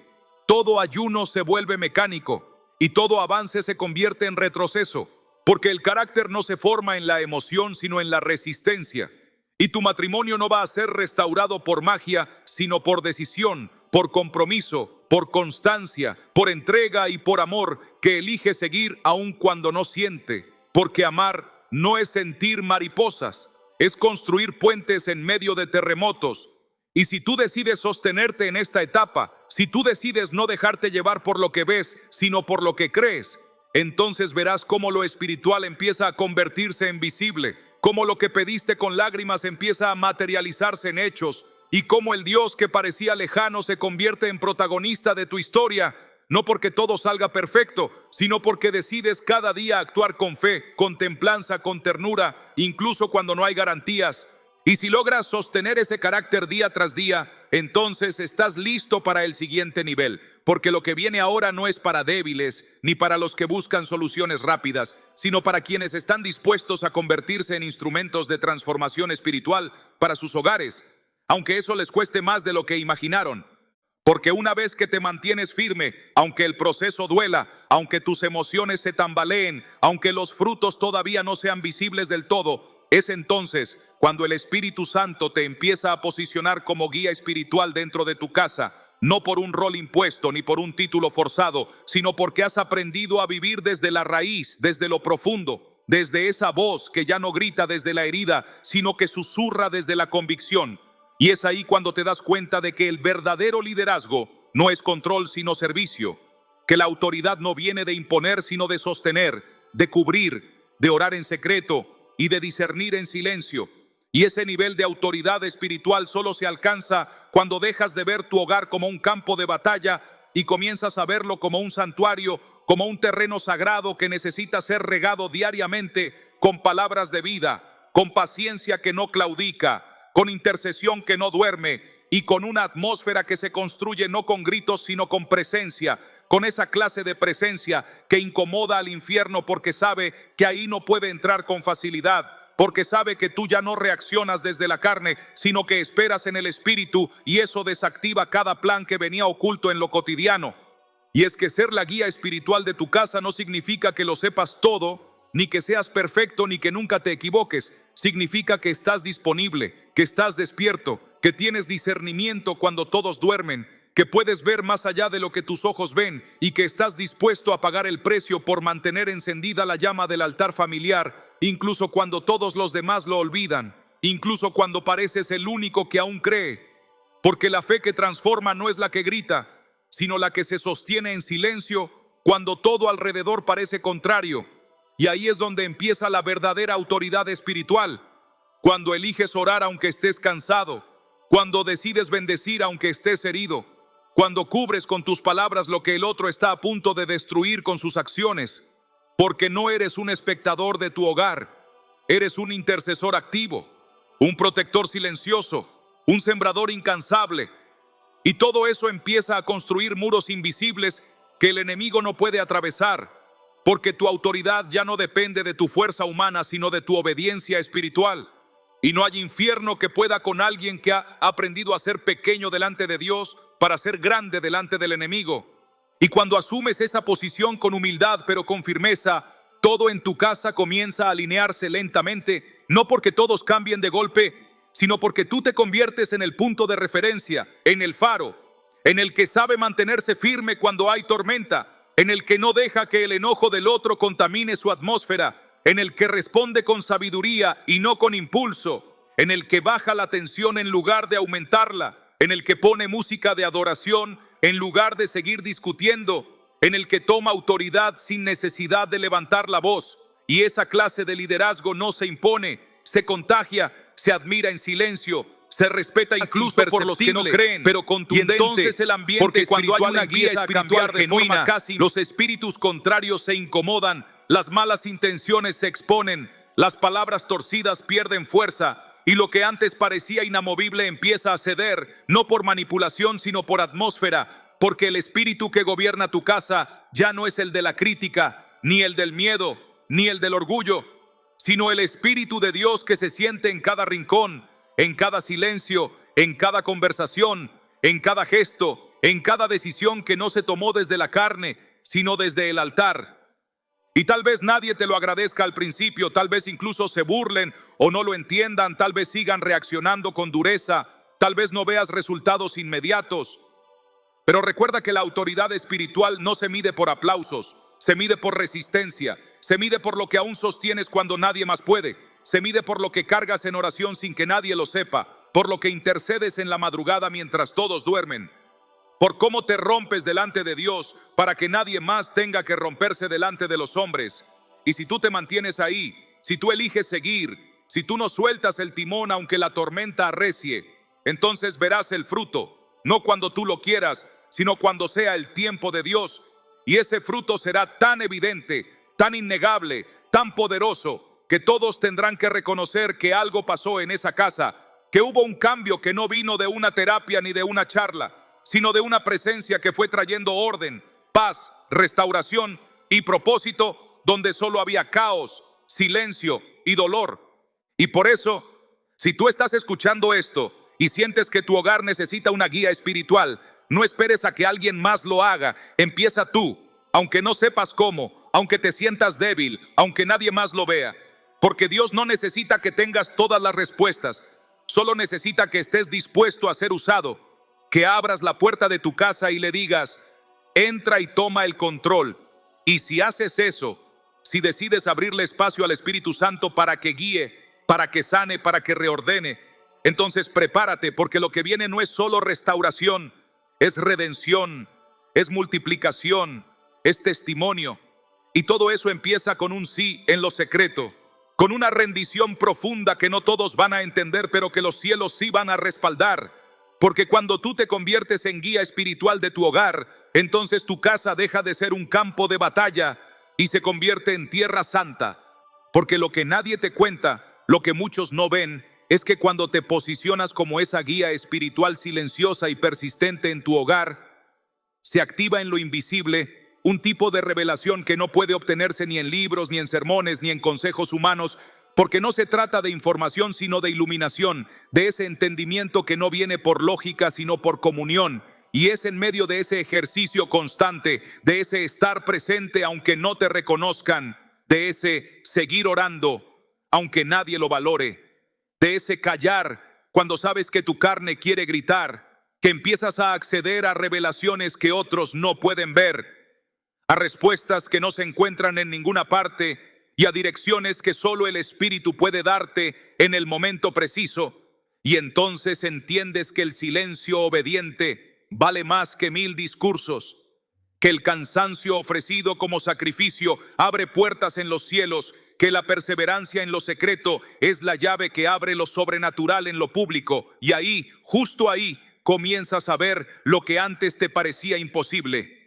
todo ayuno se vuelve mecánico y todo avance se convierte en retroceso, porque el carácter no se forma en la emoción, sino en la resistencia. Y tu matrimonio no va a ser restaurado por magia, sino por decisión, por compromiso, por constancia, por entrega y por amor que elige seguir aun cuando no siente, porque amar no es sentir mariposas, es construir puentes en medio de terremotos. Y si tú decides sostenerte en esta etapa, si tú decides no dejarte llevar por lo que ves, sino por lo que crees, entonces verás cómo lo espiritual empieza a convertirse en visible, cómo lo que pediste con lágrimas empieza a materializarse en hechos, y cómo el Dios que parecía lejano se convierte en protagonista de tu historia. No porque todo salga perfecto, sino porque decides cada día actuar con fe, con templanza, con ternura, incluso cuando no hay garantías. Y si logras sostener ese carácter día tras día, entonces estás listo para el siguiente nivel, porque lo que viene ahora no es para débiles, ni para los que buscan soluciones rápidas, sino para quienes están dispuestos a convertirse en instrumentos de transformación espiritual para sus hogares, aunque eso les cueste más de lo que imaginaron. Porque una vez que te mantienes firme, aunque el proceso duela, aunque tus emociones se tambaleen, aunque los frutos todavía no sean visibles del todo, es entonces cuando el Espíritu Santo te empieza a posicionar como guía espiritual dentro de tu casa, no por un rol impuesto ni por un título forzado, sino porque has aprendido a vivir desde la raíz, desde lo profundo, desde esa voz que ya no grita desde la herida, sino que susurra desde la convicción. Y es ahí cuando te das cuenta de que el verdadero liderazgo no es control sino servicio, que la autoridad no viene de imponer sino de sostener, de cubrir, de orar en secreto y de discernir en silencio. Y ese nivel de autoridad espiritual solo se alcanza cuando dejas de ver tu hogar como un campo de batalla y comienzas a verlo como un santuario, como un terreno sagrado que necesita ser regado diariamente con palabras de vida, con paciencia que no claudica, con intercesión que no duerme y con una atmósfera que se construye no con gritos sino con presencia, con esa clase de presencia que incomoda al infierno porque sabe que ahí no puede entrar con facilidad, porque sabe que tú ya no reaccionas desde la carne, sino que esperas en el Espíritu, y eso desactiva cada plan que venía oculto en lo cotidiano. Y es que ser la guía espiritual de tu casa no significa que lo sepas todo, ni que seas perfecto, ni que nunca te equivoques. Significa que estás disponible, que estás despierto, que tienes discernimiento cuando todos duermen, que puedes ver más allá de lo que tus ojos ven, y que estás dispuesto a pagar el precio por mantener encendida la llama del altar familiar, incluso cuando todos los demás lo olvidan, incluso cuando pareces el único que aún cree. Porque la fe que transforma no es la que grita, sino la que se sostiene en silencio cuando todo alrededor parece contrario. Y ahí es donde empieza la verdadera autoridad espiritual. Cuando eliges orar aunque estés cansado, cuando decides bendecir aunque estés herido, cuando cubres con tus palabras lo que el otro está a punto de destruir con sus acciones, porque no eres un espectador de tu hogar, eres un intercesor activo, un protector silencioso, un sembrador incansable. Y todo eso empieza a construir muros invisibles que el enemigo no puede atravesar, porque tu autoridad ya no depende de tu fuerza humana, sino de tu obediencia espiritual. Y no hay infierno que pueda con alguien que ha aprendido a ser pequeño delante de Dios para ser grande delante del enemigo. Y cuando asumes esa posición con humildad pero con firmeza, todo en tu casa comienza a alinearse lentamente, no porque todos cambien de golpe, sino porque tú te conviertes en el punto de referencia, en el faro, en el que sabe mantenerse firme cuando hay tormenta, en el que no deja que el enojo del otro contamine su atmósfera, en el que responde con sabiduría y no con impulso, en el que baja la tensión en lugar de aumentarla, en el que pone música de adoración en lugar de seguir discutiendo, en el que toma autoridad sin necesidad de levantar la voz. Y esa clase de liderazgo no se impone, se contagia, se admira en silencio, se respeta incluso por los que no creen, pero contundente. Y entonces el ambiente, porque cuando hay una guía espiritual genuina, los espíritus contrarios se incomodan, las malas intenciones se exponen, las palabras torcidas pierden fuerza, y lo que antes parecía inamovible empieza a ceder, no por manipulación, sino por atmósfera, porque el espíritu que gobierna tu casa ya no es el de la crítica, ni el del miedo, ni el del orgullo, sino el Espíritu de Dios que se siente en cada rincón, en cada silencio, en cada conversación, en cada gesto, en cada decisión que no se tomó desde la carne, sino desde el altar. Y tal vez nadie te lo agradezca al principio, tal vez incluso se burlen o no lo entiendan, tal vez sigan reaccionando con dureza, tal vez no veas resultados inmediatos. Pero recuerda que la autoridad espiritual no se mide por aplausos, se mide por resistencia, se mide por lo que aún sostienes cuando nadie más puede, se mide por lo que cargas en oración sin que nadie lo sepa, por lo que intercedes en la madrugada mientras todos duermen, por cómo te rompes delante de Dios para que nadie más tenga que romperse delante de los hombres. Y si tú te mantienes ahí, si tú eliges seguir, si tú no sueltas el timón aunque la tormenta arrecie, entonces verás el fruto, no cuando tú lo quieras, sino cuando sea el tiempo de Dios. Y ese fruto será tan evidente, tan innegable, tan poderoso, que todos tendrán que reconocer que algo pasó en esa casa, que hubo un cambio que no vino de una terapia ni de una charla, sino de una presencia que fue trayendo orden, paz, restauración y propósito donde solo había caos, silencio y dolor. Y por eso, si tú estás escuchando esto y sientes que tu hogar necesita una guía espiritual, no esperes a que alguien más lo haga, empieza tú, aunque no sepas cómo, aunque te sientas débil, aunque nadie más lo vea, porque Dios no necesita que tengas todas las respuestas, solo necesita que estés dispuesto a ser usado, que abras la puerta de tu casa y le digas, entra y toma el control. Y si haces eso, si decides abrirle espacio al Espíritu Santo para que guíe, para que sane, para que reordene, entonces prepárate, porque lo que viene no es solo restauración, es redención, es multiplicación, es testimonio. Y todo eso empieza con un sí en lo secreto, con una rendición profunda que no todos van a entender, pero que los cielos sí van a respaldar. Porque cuando tú te conviertes en guía espiritual de tu hogar, entonces tu casa deja de ser un campo de batalla y se convierte en tierra santa. Porque lo que nadie te cuenta, lo que muchos no ven, es que cuando te posicionas como esa guía espiritual silenciosa y persistente en tu hogar, se activa en lo invisible un tipo de revelación que no puede obtenerse ni en libros, ni en sermones, ni en consejos humanos, Porque no se trata de información, sino de iluminación, de ese entendimiento que no viene por lógica, sino por comunión. Y es en medio de ese ejercicio constante, de ese estar presente aunque no te reconozcan, de ese seguir orando aunque nadie lo valore, de ese callar cuando sabes que tu carne quiere gritar, que empiezas a acceder a revelaciones que otros no pueden ver, a respuestas que no se encuentran en ninguna parte y a direcciones que solo el Espíritu puede darte en el momento preciso. Y entonces entiendes que el silencio obediente vale más que 1000 discursos, que el cansancio ofrecido como sacrificio abre puertas en los cielos, que la perseverancia en lo secreto es la llave que abre lo sobrenatural en lo público. Y ahí, justo ahí, comienzas a ver lo que antes te parecía imposible.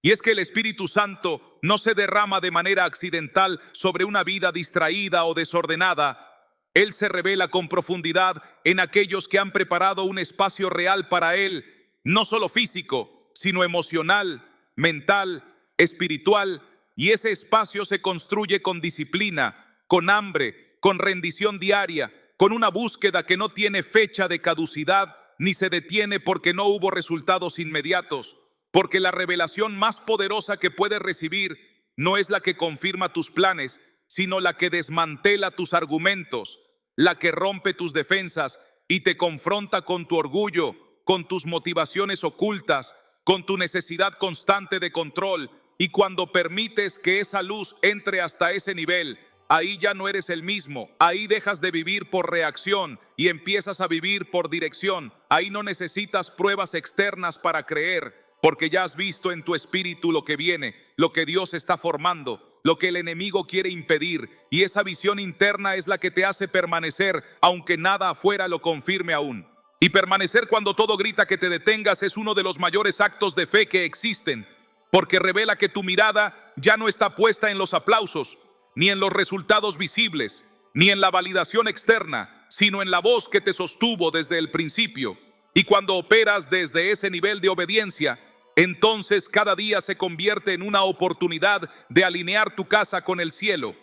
Y es que el Espíritu Santo no se derrama de manera accidental sobre una vida distraída o desordenada. Él se revela con profundidad en aquellos que han preparado un espacio real para Él, no solo físico, sino emocional, mental, espiritual. Y ese espacio se construye con disciplina, con hambre, con rendición diaria, con una búsqueda que no tiene fecha de caducidad, ni se detiene porque no hubo resultados inmediatos. Porque la revelación más poderosa que puedes recibir no es la que confirma tus planes, sino la que desmantela tus argumentos, la que rompe tus defensas y te confronta con tu orgullo, con tus motivaciones ocultas, con tu necesidad constante de control. Y cuando permites que esa luz entre hasta ese nivel, ahí ya no eres el mismo. Ahí dejas de vivir por reacción y empiezas a vivir por dirección. Ahí no necesitas pruebas externas para creer, porque ya has visto en tu espíritu lo que viene, lo que Dios está formando, lo que el enemigo quiere impedir. Y esa visión interna es la que te hace permanecer, aunque nada afuera lo confirme aún. Y permanecer cuando todo grita que te detengas es uno de los mayores actos de fe que existen, porque revela que tu mirada ya no está puesta en los aplausos, ni en los resultados visibles, ni en la validación externa, sino en la voz que te sostuvo desde el principio. Y cuando operas desde ese nivel de obediencia, entonces cada día se convierte en una oportunidad de alinear tu casa con el cielo.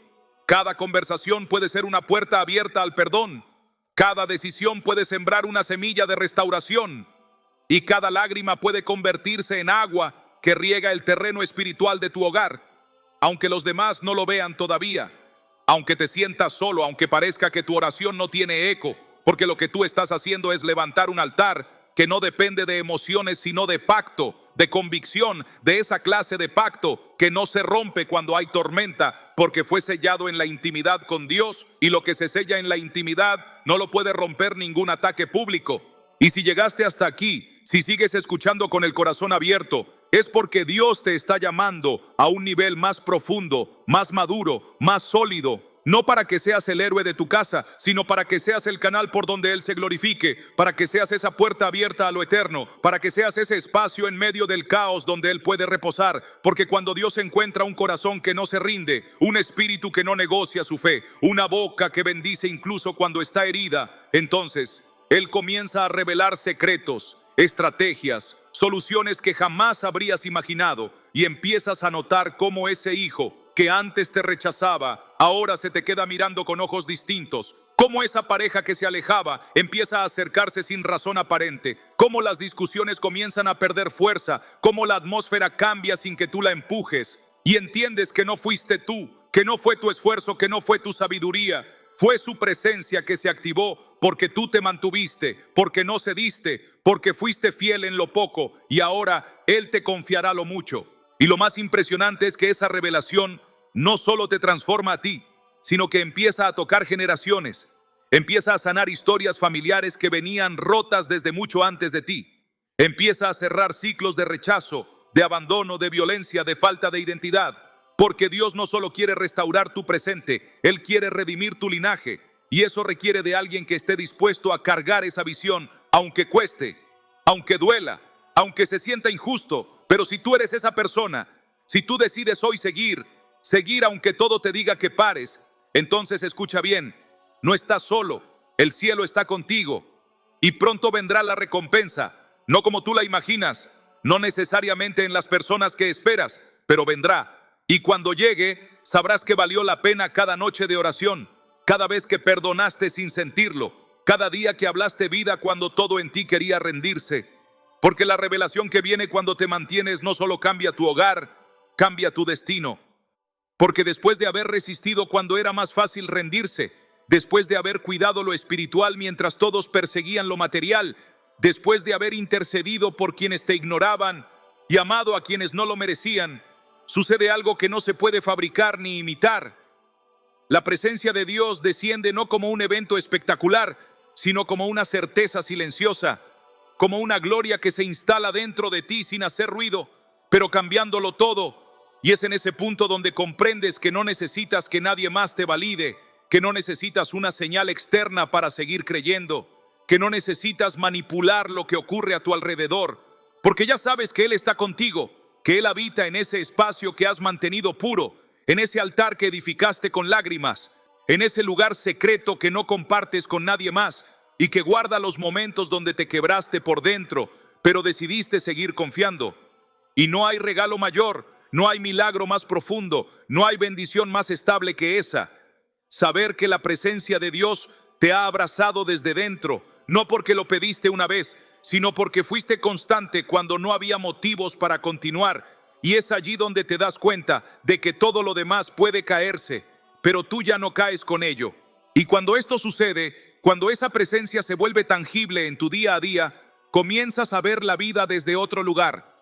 Cada conversación puede ser una puerta abierta al perdón. Cada decisión puede sembrar una semilla de restauración. Y cada lágrima puede convertirse en agua que riega el terreno espiritual de tu hogar, aunque los demás no lo vean todavía, aunque te sientas solo, aunque parezca que tu oración no tiene eco, porque lo que tú estás haciendo es levantar un altar que no depende de emociones, sino de pacto, de convicción, de esa clase de pacto que no se rompe cuando hay tormenta, porque fue sellado en la intimidad con Dios, y lo que se sella en la intimidad no lo puede romper ningún ataque público. Y si llegaste hasta aquí, si sigues escuchando con el corazón abierto, es porque Dios te está llamando a un nivel más profundo, más maduro, más sólido. No para que seas el héroe de tu casa, sino para que seas el canal por donde Él se glorifique, para que seas esa puerta abierta a lo eterno, para que seas ese espacio en medio del caos donde Él puede reposar. Porque cuando Dios encuentra un corazón que no se rinde, un espíritu que no negocia su fe, una boca que bendice incluso cuando está herida, entonces Él comienza a revelar secretos, estrategias, soluciones que jamás habrías imaginado, y empiezas a notar cómo ese hijo que antes te rechazaba, ahora se te queda mirando con ojos distintos. Cómo esa pareja que se alejaba empieza a acercarse sin razón aparente. Cómo las discusiones comienzan a perder fuerza. Cómo la atmósfera cambia sin que tú la empujes. Y entiendes que no fuiste tú, que no fue tu esfuerzo, que no fue tu sabiduría. Fue su presencia que se activó porque tú te mantuviste, porque no cediste, porque fuiste fiel en lo poco, y ahora Él te confiará lo mucho. Y lo más impresionante es que esa revelación no solo te transforma a ti, sino que empieza a tocar generaciones, empieza a sanar historias familiares que venían rotas desde mucho antes de ti, empieza a cerrar ciclos de rechazo, de abandono, de violencia, de falta de identidad, porque Dios no solo quiere restaurar tu presente, Él quiere redimir tu linaje, y eso requiere de alguien que esté dispuesto a cargar esa visión, aunque cueste, aunque duela, aunque se sienta injusto. Pero si tú eres esa persona, si tú decides hoy seguir aunque todo te diga que pares, entonces escucha bien, no estás solo, el cielo está contigo, y pronto vendrá la recompensa, no como tú la imaginas, no necesariamente en las personas que esperas, pero vendrá. Y cuando llegue, sabrás que valió la pena cada noche de oración, cada vez que perdonaste sin sentirlo, cada día que hablaste vida cuando todo en ti quería rendirse. Porque la revelación que viene cuando te mantienes no solo cambia tu hogar, cambia tu destino. Porque después de haber resistido cuando era más fácil rendirse, después de haber cuidado lo espiritual mientras todos perseguían lo material, después de haber intercedido por quienes te ignoraban y amado a quienes no lo merecían, sucede algo que no se puede fabricar ni imitar. La presencia de Dios desciende no como un evento espectacular, sino como una certeza silenciosa, como una gloria que se instala dentro de ti sin hacer ruido, pero cambiándolo todo. Y es en ese punto donde comprendes que no necesitas que nadie más te valide, que no necesitas una señal externa para seguir creyendo, que no necesitas manipular lo que ocurre a tu alrededor, porque ya sabes que Él está contigo, que Él habita en ese espacio que has mantenido puro, en ese altar que edificaste con lágrimas, en ese lugar secreto que no compartes con nadie más y que guarda los momentos donde te quebraste por dentro, pero decidiste seguir confiando. Y no hay regalo mayor, no hay milagro más profundo, no hay bendición más estable que esa. Saber que la presencia de Dios te ha abrazado desde dentro, no porque lo pediste una vez, sino porque fuiste constante cuando no había motivos para continuar. Y es allí donde te das cuenta de que todo lo demás puede caerse, pero tú ya no caes con ello. Y cuando esto sucede, cuando esa presencia se vuelve tangible en tu día a día, comienzas a ver la vida desde otro lugar.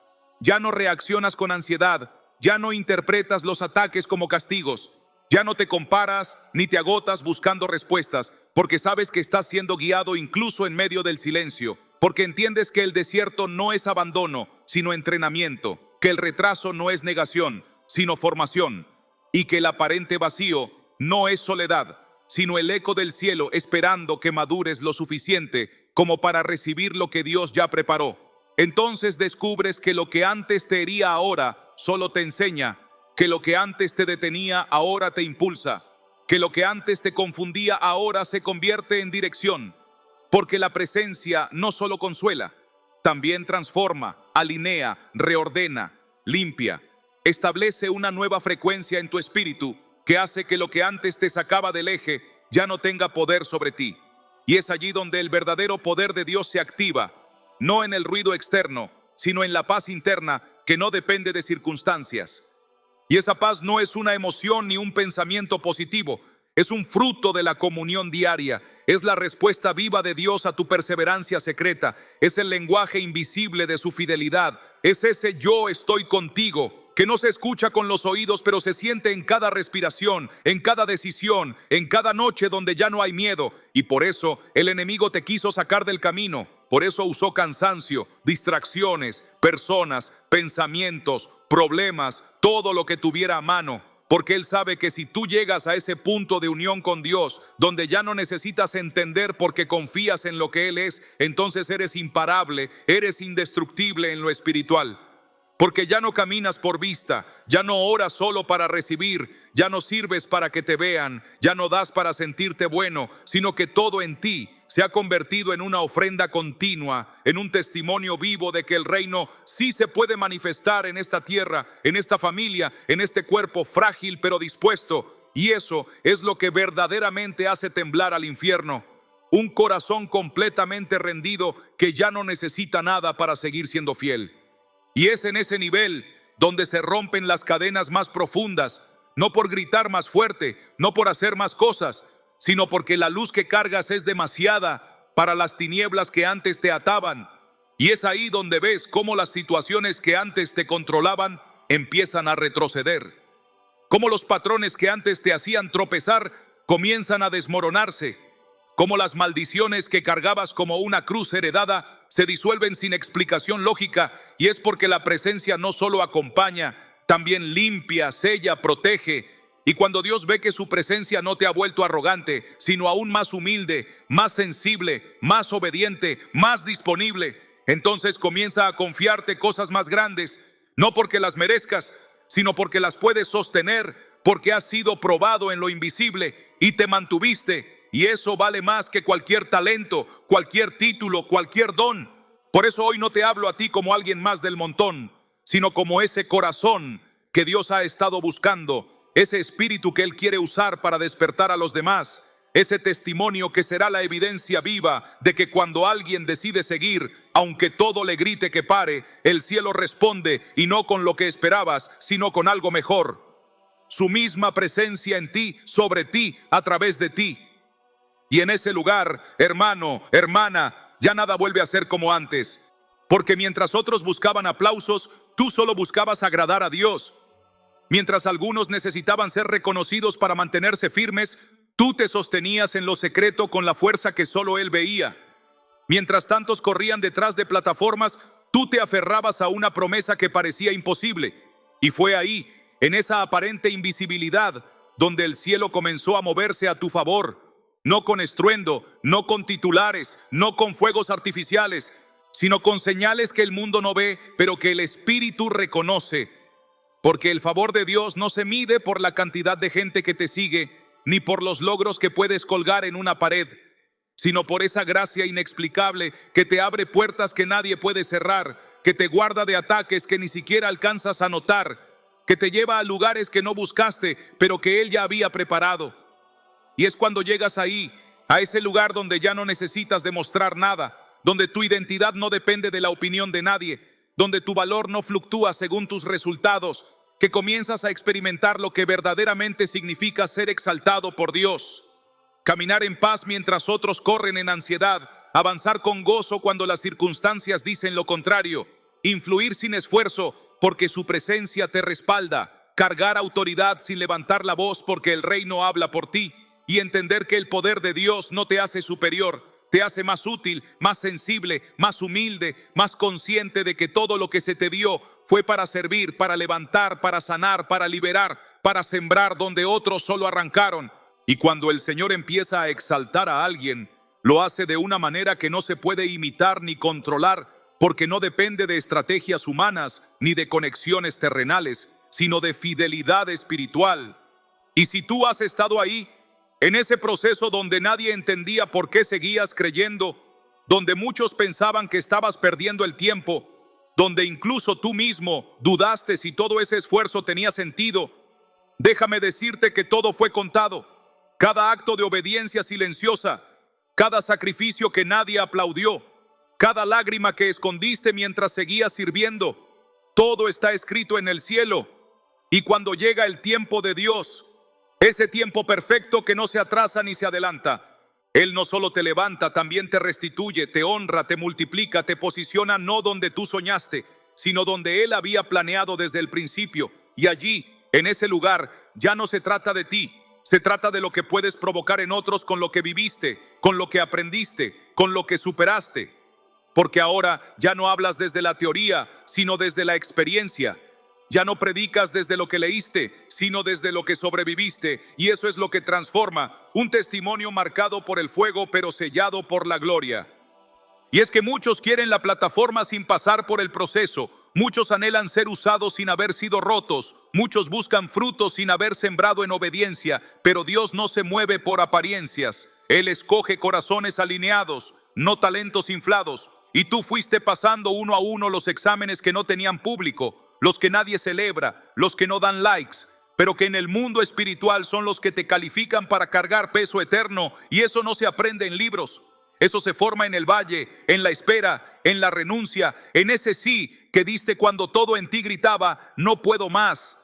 Ya no reaccionas con ansiedad, ya no interpretas los ataques como castigos, ya no te comparas ni te agotas buscando respuestas, porque sabes que estás siendo guiado incluso en medio del silencio, porque entiendes que el desierto no es abandono, sino entrenamiento, que el retraso no es negación, sino formación, y que el aparente vacío no es soledad, sino el eco del cielo esperando que madures lo suficiente como para recibir lo que Dios ya preparó. Entonces descubres que lo que antes te hería ahora solo te enseña, que lo que antes te detenía ahora te impulsa, que lo que antes te confundía ahora se convierte en dirección, porque la presencia no solo consuela, también transforma, alinea, reordena, limpia, establece una nueva frecuencia en tu espíritu que hace que lo que antes te sacaba del eje ya no tenga poder sobre ti. Y es allí donde el verdadero poder de Dios se activa, no en el ruido externo, sino en la paz interna que no depende de circunstancias. Y esa paz no es una emoción ni un pensamiento positivo, es un fruto de la comunión diaria, es la respuesta viva de Dios a tu perseverancia secreta, es el lenguaje invisible de su fidelidad, es ese yo estoy contigo, que no se escucha con los oídos, pero se siente en cada respiración, en cada decisión, en cada noche donde ya no hay miedo. Y por eso el enemigo te quiso sacar del camino, por eso usó cansancio, distracciones, personas, pensamientos, problemas, todo lo que tuviera a mano, porque Él sabe que si tú llegas a ese punto de unión con Dios, donde ya no necesitas entender porque confías en lo que Él es, entonces eres imparable, eres indestructible en lo espiritual. Porque ya no caminas por vista, ya no oras solo para recibir, ya no sirves para que te vean, ya no das para sentirte bueno, sino que todo en ti se ha convertido en una ofrenda continua, en un testimonio vivo de que el reino sí se puede manifestar en esta tierra, en esta familia, en este cuerpo frágil pero dispuesto. Y eso es lo que verdaderamente hace temblar al infierno. Un corazón completamente rendido que ya no necesita nada para seguir siendo fiel. Y es en ese nivel donde se rompen las cadenas más profundas, no por gritar más fuerte, no por hacer más cosas, sino porque la luz que cargas es demasiada para las tinieblas que antes te ataban. Y es ahí donde ves cómo las situaciones que antes te controlaban empiezan a retroceder. Cómo los patrones que antes te hacían tropezar comienzan a desmoronarse. Cómo las maldiciones que cargabas como una cruz heredada se disuelven sin explicación lógica, y es porque la presencia no solo acompaña, también limpia, sella, protege. Y cuando Dios ve que su presencia no te ha vuelto arrogante, sino aún más humilde, más sensible, más obediente, más disponible, entonces comienza a confiarte cosas más grandes, no porque las merezcas, sino porque las puedes sostener, porque has sido probado en lo invisible y te mantuviste. Y eso vale más que cualquier talento, cualquier título, cualquier don. Por eso hoy no te hablo a ti como alguien más del montón, sino como ese corazón que Dios ha estado buscando, ese espíritu que Él quiere usar para despertar a los demás, Ese testimonio que será la evidencia viva de que cuando alguien decide seguir, aunque todo le grite que pare, el cielo responde, y no con lo que esperabas, sino con algo mejor. Su misma presencia en ti, sobre ti, a través de ti. Y en ese lugar, hermano, hermana, ya nada vuelve a ser como antes. Porque mientras otros buscaban aplausos, tú solo buscabas agradar a Dios. Mientras algunos necesitaban ser reconocidos para mantenerse firmes, tú te sostenías en lo secreto con la fuerza que solo Él veía. Mientras tantos corrían detrás de plataformas, tú te aferrabas a una promesa que parecía imposible. Y fue ahí, en esa aparente invisibilidad, donde el cielo comenzó a moverse a tu favor. No con estruendo, no con titulares, no con fuegos artificiales, sino con señales que el mundo no ve, pero que el Espíritu reconoce. Porque el favor de Dios no se mide por la cantidad de gente que te sigue, ni por los logros que puedes colgar en una pared, sino por esa gracia inexplicable que te abre puertas que nadie puede cerrar, que te guarda de ataques que ni siquiera alcanzas a notar, que te lleva a lugares que no buscaste, pero que Él ya había preparado. Y es cuando llegas ahí, a ese lugar donde ya no necesitas demostrar nada, donde tu identidad no depende de la opinión de nadie, donde tu valor no fluctúa según tus resultados, que comienzas a experimentar lo que verdaderamente significa ser exaltado por Dios. Caminar en paz mientras otros corren en ansiedad, avanzar con gozo cuando las circunstancias dicen lo contrario, influir sin esfuerzo porque su presencia te respalda, cargar autoridad sin levantar la voz porque el reino habla por ti, y entender que el poder de Dios no te hace superior, te hace más útil, más sensible, más humilde, más consciente de que todo lo que se te dio fue para servir, para levantar, para sanar, para liberar, para sembrar donde otros solo arrancaron. Y cuando el Señor empieza a exaltar a alguien, lo hace de una manera que no se puede imitar ni controlar, porque no depende de estrategias humanas ni de conexiones terrenales, sino de fidelidad espiritual. Y si tú has estado ahí, en ese proceso donde nadie entendía por qué seguías creyendo, donde muchos pensaban que estabas perdiendo el tiempo, donde incluso tú mismo dudaste si todo ese esfuerzo tenía sentido, déjame decirte que todo fue contado. Cada acto de obediencia silenciosa, cada sacrificio que nadie aplaudió, cada lágrima que escondiste mientras seguías sirviendo, todo está escrito en el cielo. Y cuando llega el tiempo de Dios, ese tiempo perfecto que no se atrasa ni se adelanta, Él no solo te levanta, también te restituye, te honra, te multiplica, te posiciona no donde tú soñaste, sino donde Él había planeado desde el principio. Y allí, en ese lugar, ya no se trata de ti, se trata de lo que puedes provocar en otros con lo que viviste, con lo que aprendiste, con lo que superaste. Porque ahora ya no hablas desde la teoría, sino desde la experiencia. Ya no predicas desde lo que leíste, sino desde lo que sobreviviste, y eso es lo que transforma un testimonio marcado por el fuego, pero sellado por la gloria. Y es que muchos quieren la plataforma sin pasar por el proceso, muchos anhelan ser usados sin haber sido rotos, muchos buscan frutos sin haber sembrado en obediencia, pero Dios no se mueve por apariencias. Él escoge corazones alineados, no talentos inflados, y tú fuiste pasando uno a uno los exámenes que no tenían público, los que nadie celebra, los que no dan likes, pero que en el mundo espiritual son los que te califican para cargar peso eterno, y eso no se aprende en libros, eso se forma en el valle, en la espera, en la renuncia, en ese sí que diste cuando todo en ti gritaba, no puedo más.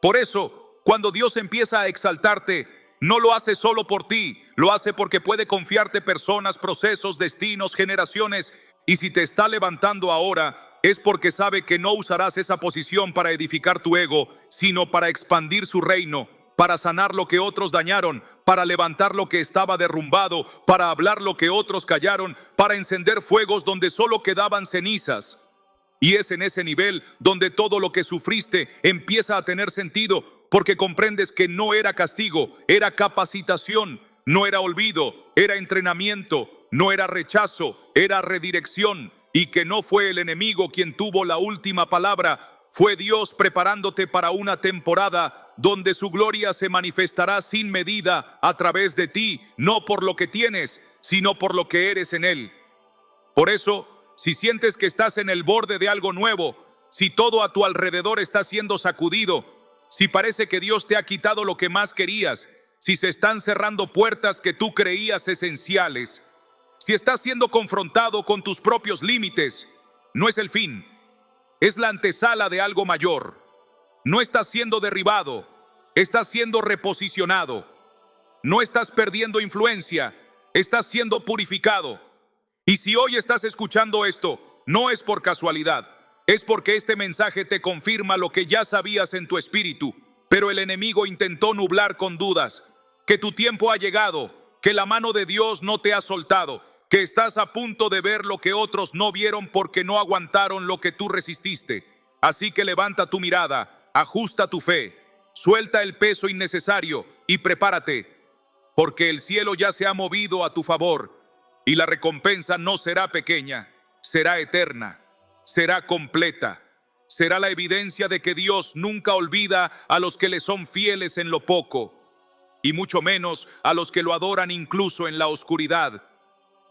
Por eso, cuando Dios empieza a exaltarte, no lo hace solo por ti, lo hace porque puede confiarte personas, procesos, destinos, generaciones, y si te está levantando ahora, es porque sabe que no usarás esa posición para edificar tu ego, sino para expandir su reino, para sanar lo que otros dañaron, para levantar lo que estaba derrumbado, para hablar lo que otros callaron, para encender fuegos donde solo quedaban cenizas. Y es en ese nivel donde todo lo que sufriste empieza a tener sentido, porque comprendes que no era castigo, era capacitación, no era olvido, era entrenamiento, no era rechazo, era redirección. Y que no fue el enemigo quien tuvo la última palabra, fue Dios preparándote para una temporada donde su gloria se manifestará sin medida a través de ti, no por lo que tienes, sino por lo que eres en Él. Por eso, si sientes que estás en el borde de algo nuevo, si todo a tu alrededor está siendo sacudido, si parece que Dios te ha quitado lo que más querías, si se están cerrando puertas que tú creías esenciales, si estás siendo confrontado con tus propios límites, no es el fin, es la antesala de algo mayor. No estás siendo derribado, estás siendo reposicionado. No estás perdiendo influencia, estás siendo purificado. Y si hoy estás escuchando esto, no es por casualidad, es porque este mensaje te confirma lo que ya sabías en tu espíritu, pero el enemigo intentó nublar con dudas, que tu tiempo ha llegado, que la mano de Dios no te ha soltado, que estás a punto de ver lo que otros no vieron porque no aguantaron lo que tú resististe. Así que levanta tu mirada, ajusta tu fe, suelta el peso innecesario y prepárate, porque el cielo ya se ha movido a tu favor y la recompensa no será pequeña, será eterna, será completa. Será la evidencia de que Dios nunca olvida a los que le son fieles en lo poco, y mucho menos a los que lo adoran incluso en la oscuridad.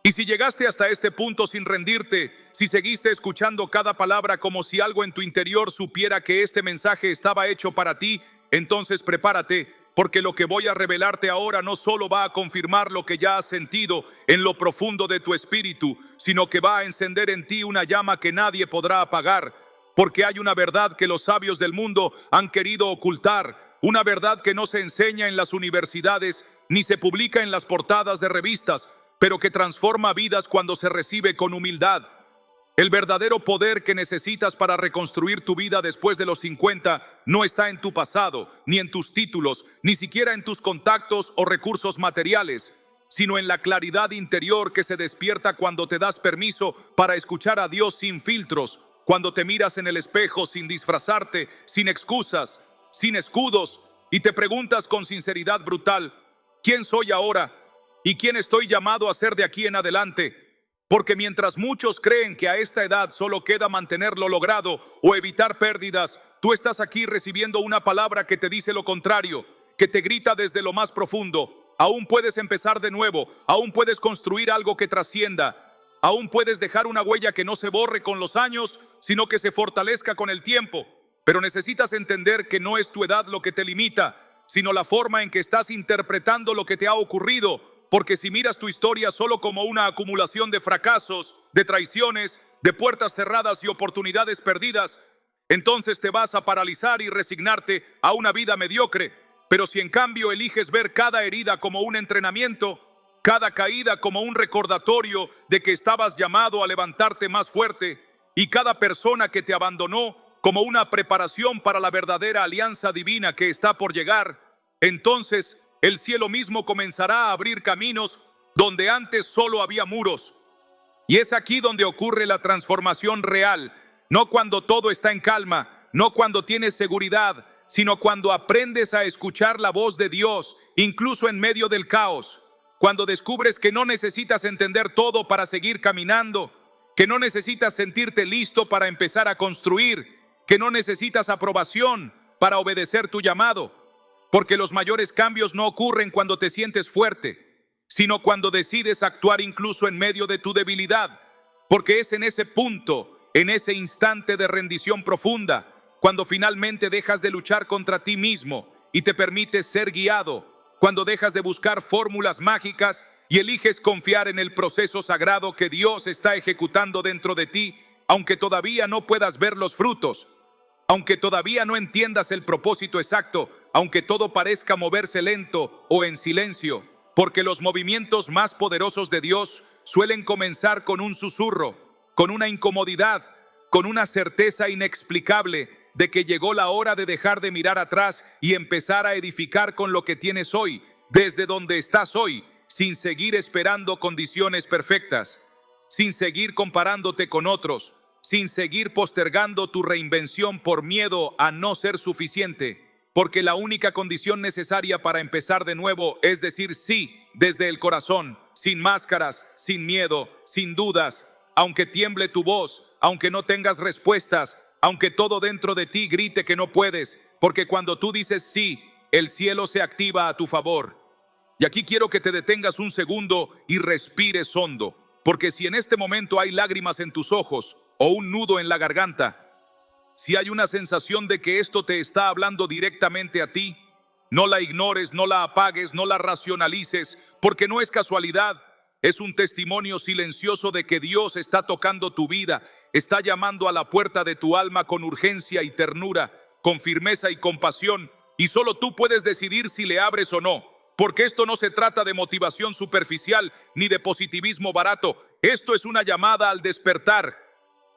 Y si llegaste hasta este punto sin rendirte, si seguiste escuchando cada palabra como si algo en tu interior supiera que este mensaje estaba hecho para ti, entonces prepárate, porque lo que voy a revelarte ahora no solo va a confirmar lo que ya has sentido en lo profundo de tu espíritu, sino que va a encender en ti una llama que nadie podrá apagar, porque hay una verdad que los sabios del mundo han querido ocultar, una verdad que no se enseña en las universidades ni se publica en las portadas de revistas, pero que transforma vidas cuando se recibe con humildad. El verdadero poder que necesitas para reconstruir tu vida después de los 50 no está en tu pasado, ni en tus títulos, ni siquiera en tus contactos o recursos materiales, sino en la claridad interior que se despierta cuando te das permiso para escuchar a Dios sin filtros, cuando te miras en el espejo sin disfrazarte, sin excusas, sin escudos, y te preguntas con sinceridad brutal, ¿quién soy ahora? ¿Y quién estoy llamado a ser de aquí en adelante? Porque mientras muchos creen que a esta edad solo queda mantener lo logrado o evitar pérdidas, tú estás aquí recibiendo una palabra que te dice lo contrario, que te grita desde lo más profundo. Aún puedes empezar de nuevo, aún puedes construir algo que trascienda, aún puedes dejar una huella que no se borre con los años, sino que se fortalezca con el tiempo. Pero necesitas entender que no es tu edad lo que te limita, sino la forma en que estás interpretando lo que te ha ocurrido. Porque si miras tu historia solo como una acumulación de fracasos, de traiciones, de puertas cerradas y oportunidades perdidas, entonces te vas a paralizar y resignarte a una vida mediocre. Pero si en cambio eliges ver cada herida como un entrenamiento, cada caída como un recordatorio de que estabas llamado a levantarte más fuerte, y cada persona que te abandonó como una preparación para la verdadera alianza divina que está por llegar, entonces el cielo mismo comenzará a abrir caminos donde antes solo había muros. Y es aquí donde ocurre la transformación real, no cuando todo está en calma, no cuando tienes seguridad, sino cuando aprendes a escuchar la voz de Dios, incluso en medio del caos, cuando descubres que no necesitas entender todo para seguir caminando, que no necesitas sentirte listo para empezar a construir, que no necesitas aprobación para obedecer tu llamado. Porque los mayores cambios no ocurren cuando te sientes fuerte, sino cuando decides actuar incluso en medio de tu debilidad. Porque es en ese punto, en ese instante de rendición profunda, cuando finalmente dejas de luchar contra ti mismo y te permites ser guiado, cuando dejas de buscar fórmulas mágicas y eliges confiar en el proceso sagrado que Dios está ejecutando dentro de ti, aunque todavía no puedas ver los frutos, aunque todavía no entiendas el propósito exacto, aunque todo parezca moverse lento o en silencio, porque los movimientos más poderosos de Dios suelen comenzar con un susurro, con una incomodidad, con una certeza inexplicable de que llegó la hora de dejar de mirar atrás y empezar a edificar con lo que tienes hoy, desde donde estás hoy, sin seguir esperando condiciones perfectas, sin seguir comparándote con otros, sin seguir postergando tu reinvención por miedo a no ser suficiente. Porque la única condición necesaria para empezar de nuevo es decir sí desde el corazón, sin máscaras, sin miedo, sin dudas, aunque tiemble tu voz, aunque no tengas respuestas, aunque todo dentro de ti grite que no puedes, porque cuando tú dices sí, el cielo se activa a tu favor. Y aquí quiero que te detengas un segundo y respires hondo, porque si en este momento hay lágrimas en tus ojos o un nudo en la garganta, si hay una sensación de que esto te está hablando directamente a ti, No la ignores, no la apagues, no la racionalices, porque no es casualidad. Es un testimonio silencioso de que Dios está tocando tu vida, está llamando a la puerta de tu alma con urgencia y ternura, con firmeza y compasión, y solo tú puedes decidir si le abres o no, porque esto no se trata de motivación superficial ni de positivismo barato. Esto es una llamada al despertar,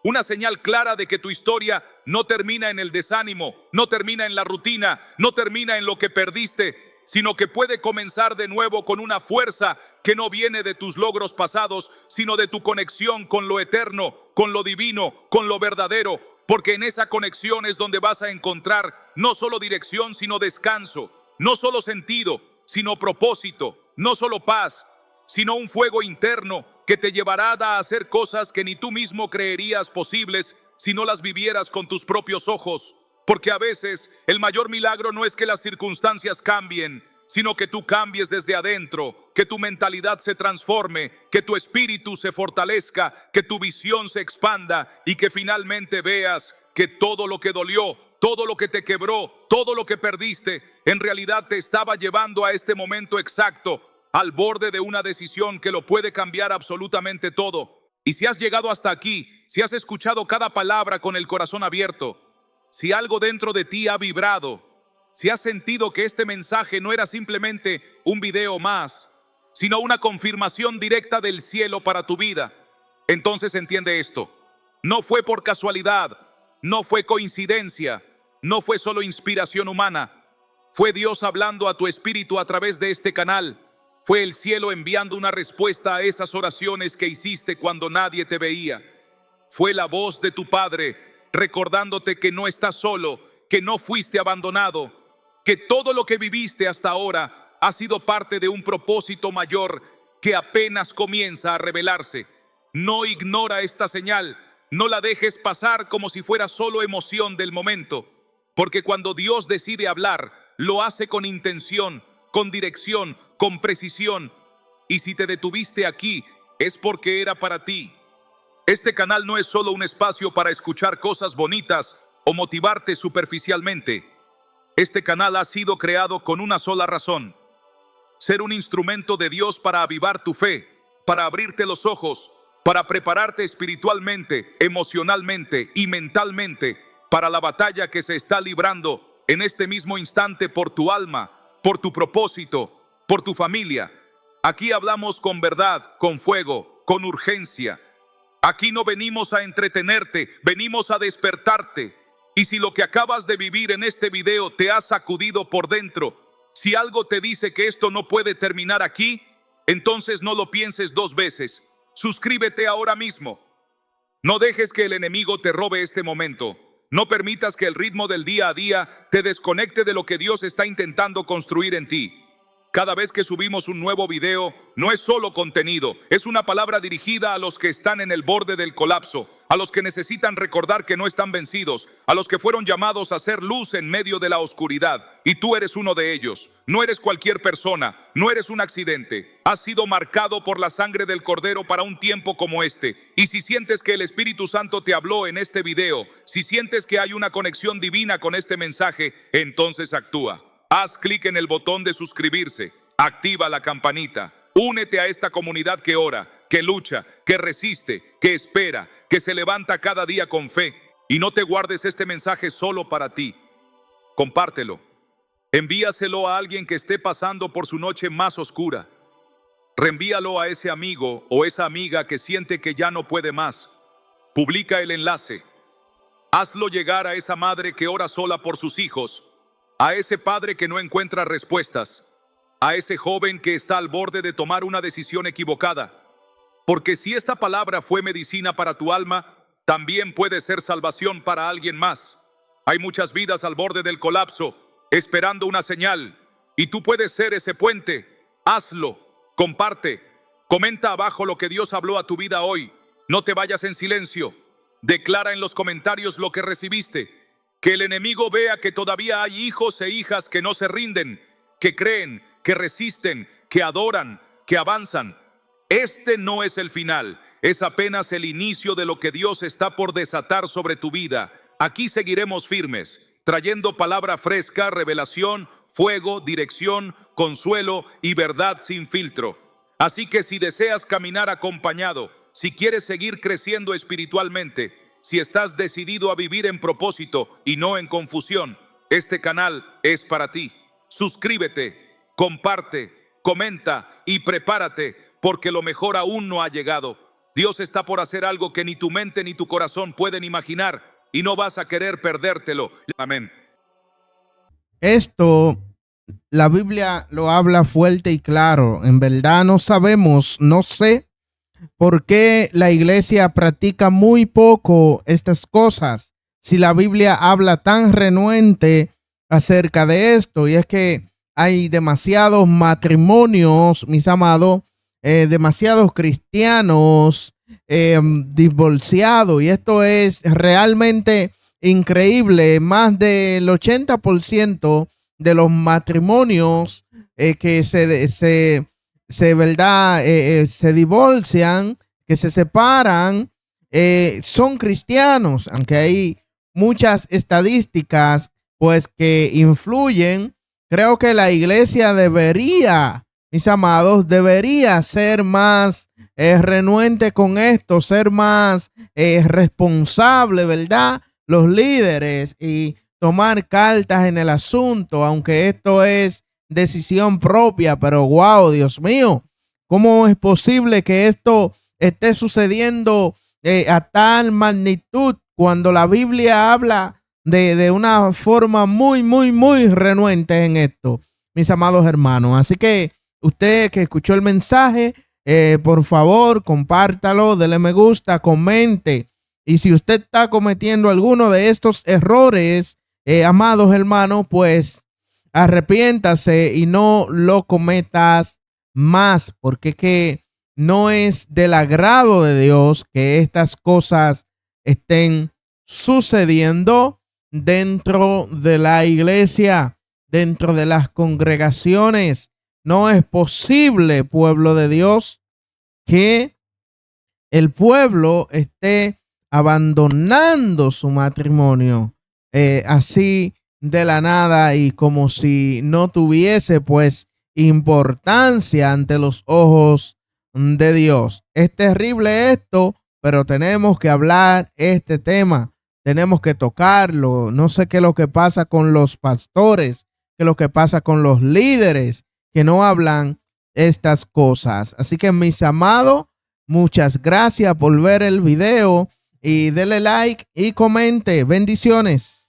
una señal clara de que tu historia no termina en el desánimo, no termina en la rutina, no termina en lo que perdiste, sino que puede comenzar de nuevo con una fuerza que no viene de tus logros pasados, sino de tu conexión con lo eterno, con lo divino, con lo verdadero, porque en esa conexión es donde vas a encontrar no solo dirección, sino descanso, no solo sentido, sino propósito, no solo paz, sino un fuego interno que te llevará a hacer cosas que ni tú mismo creerías posibles si no las vivieras con tus propios ojos. Porque a veces el mayor milagro no es que las circunstancias cambien, sino que tú cambies desde adentro, que tu mentalidad se transforme, que tu espíritu se fortalezca, que tu visión se expanda y que finalmente veas que todo lo que dolió, todo lo que te quebró, todo lo que perdiste, en realidad te estaba llevando a este momento exacto, al borde de una decisión que lo puede cambiar absolutamente todo. Y si has llegado hasta aquí, si has escuchado cada palabra con el corazón abierto, si algo dentro de ti ha vibrado, si has sentido que este mensaje no era simplemente un video más, sino una confirmación directa del cielo para tu vida, entonces entiende esto. No fue por casualidad, no fue coincidencia, no fue solo inspiración humana. Fue Dios hablando a tu espíritu a través de este canal. Fue el cielo enviando una respuesta a esas oraciones que hiciste cuando nadie te veía. Fue la voz de tu Padre recordándote que no estás solo, que no fuiste abandonado, que todo lo que viviste hasta ahora ha sido parte de un propósito mayor que apenas comienza a revelarse. No ignora esta señal, no la dejes pasar como si fuera solo emoción del momento, porque cuando Dios decide hablar, lo hace con intención, con dirección, con precisión, y si te detuviste aquí, es porque era para ti. Este canal no es solo un espacio para escuchar cosas bonitas o motivarte superficialmente. Este canal ha sido creado con una sola razón: ser un instrumento de Dios para avivar tu fe, para abrirte los ojos, para prepararte espiritualmente, emocionalmente y mentalmente para la batalla que se está librando en este mismo instante por tu alma, por tu propósito, por tu familia. Aquí hablamos con verdad, con fuego, con urgencia. Aquí no venimos a entretenerte, venimos a despertarte. Y si lo que acabas de vivir en este video te ha sacudido por dentro, si algo te dice que esto no puede terminar aquí, entonces no lo pienses dos veces. Suscríbete ahora mismo. No dejes que el enemigo te robe este momento. No permitas que el ritmo del día a día te desconecte de lo que Dios está intentando construir en ti. Cada vez que subimos un nuevo video, no es solo contenido, es una palabra dirigida a los que están en el borde del colapso, a los que necesitan recordar que no están vencidos, a los que fueron llamados a ser luz en medio de la oscuridad. Y tú eres uno de ellos. No eres cualquier persona, no eres un accidente. Has sido marcado por la sangre del Cordero para un tiempo como este. Y si sientes que el Espíritu Santo te habló en este video, si sientes que hay una conexión divina con este mensaje, entonces actúa. Haz clic en el botón de suscribirse, activa la campanita, únete a esta comunidad que ora, que lucha, que resiste, que espera, que se levanta cada día con fe. Y no te guardes este mensaje solo para ti. Compártelo. Envíaselo a alguien que esté pasando por su noche más oscura. Reenvíalo a ese amigo o esa amiga que siente que ya no puede más. Publica el enlace. Hazlo llegar a esa madre que ora sola por sus hijos, a ese padre que no encuentra respuestas, a ese joven que está al borde de tomar una decisión equivocada. Porque si esta palabra fue medicina para tu alma, también puede ser salvación para alguien más. Hay muchas vidas al borde del colapso, esperando una señal, y tú puedes ser ese puente. Hazlo, comparte, comenta abajo lo que Dios habló a tu vida hoy. No te vayas en silencio. Declara en los comentarios lo que recibiste. Que el enemigo vea que todavía hay hijos e hijas que no se rinden, que creen, que resisten, que adoran, que avanzan. Este no es el final, es apenas el inicio de lo que Dios está por desatar sobre tu vida. Aquí seguiremos firmes, trayendo palabra fresca, revelación, fuego, dirección, consuelo y verdad sin filtro. Así que si deseas caminar acompañado, si quieres seguir creciendo espiritualmente, si estás decidido a vivir en propósito y no en confusión, este canal es para ti. Suscríbete, comparte, comenta y prepárate, porque lo mejor aún no ha llegado. Dios está por hacer algo que ni tu mente ni tu corazón pueden imaginar y no vas a querer perdértelo. Amén. Esto, la Biblia lo habla fuerte y claro. En verdad no sabemos, no sé por qué la iglesia practica muy poco estas cosas. Si la Biblia habla tan renuente acerca de esto, y es que hay demasiados matrimonios, mis amados, demasiados cristianos divorciados, y esto es realmente increíble. Más del 80% de los matrimonios que se divorcian, que se separan, son cristianos, aunque hay muchas estadísticas pues que influyen. Creo que la iglesia debería, mis amados, debería ser más renuente con esto, ser más responsable, ¿verdad? Los líderes, y tomar cartas en el asunto, aunque esto es decisión propia. Pero wow, Dios mío, ¿cómo es posible que esto esté sucediendo a tal magnitud cuando la Biblia habla de una forma muy renuente en esto, mis amados hermanos? Así que usted que escuchó el mensaje, por favor, compártalo, dele me gusta, comente. Y si usted está cometiendo alguno de estos errores, amados hermanos, pues arrepiéntase y no lo cometas más, porque que no es del agrado de Dios que estas cosas estén sucediendo dentro de la iglesia, dentro de las congregaciones. No es posible, pueblo de Dios, que el pueblo esté abandonando su matrimonio así de la nada, y como si no tuviese pues importancia ante los ojos de Dios. Es terrible esto, pero tenemos que hablar este tema, tenemos que tocarlo. No sé qué es lo que pasa con los pastores, qué es lo que pasa con los líderes que no hablan estas cosas. Así que, mis amados, muchas gracias por ver el video, y dele like y comente. Bendiciones.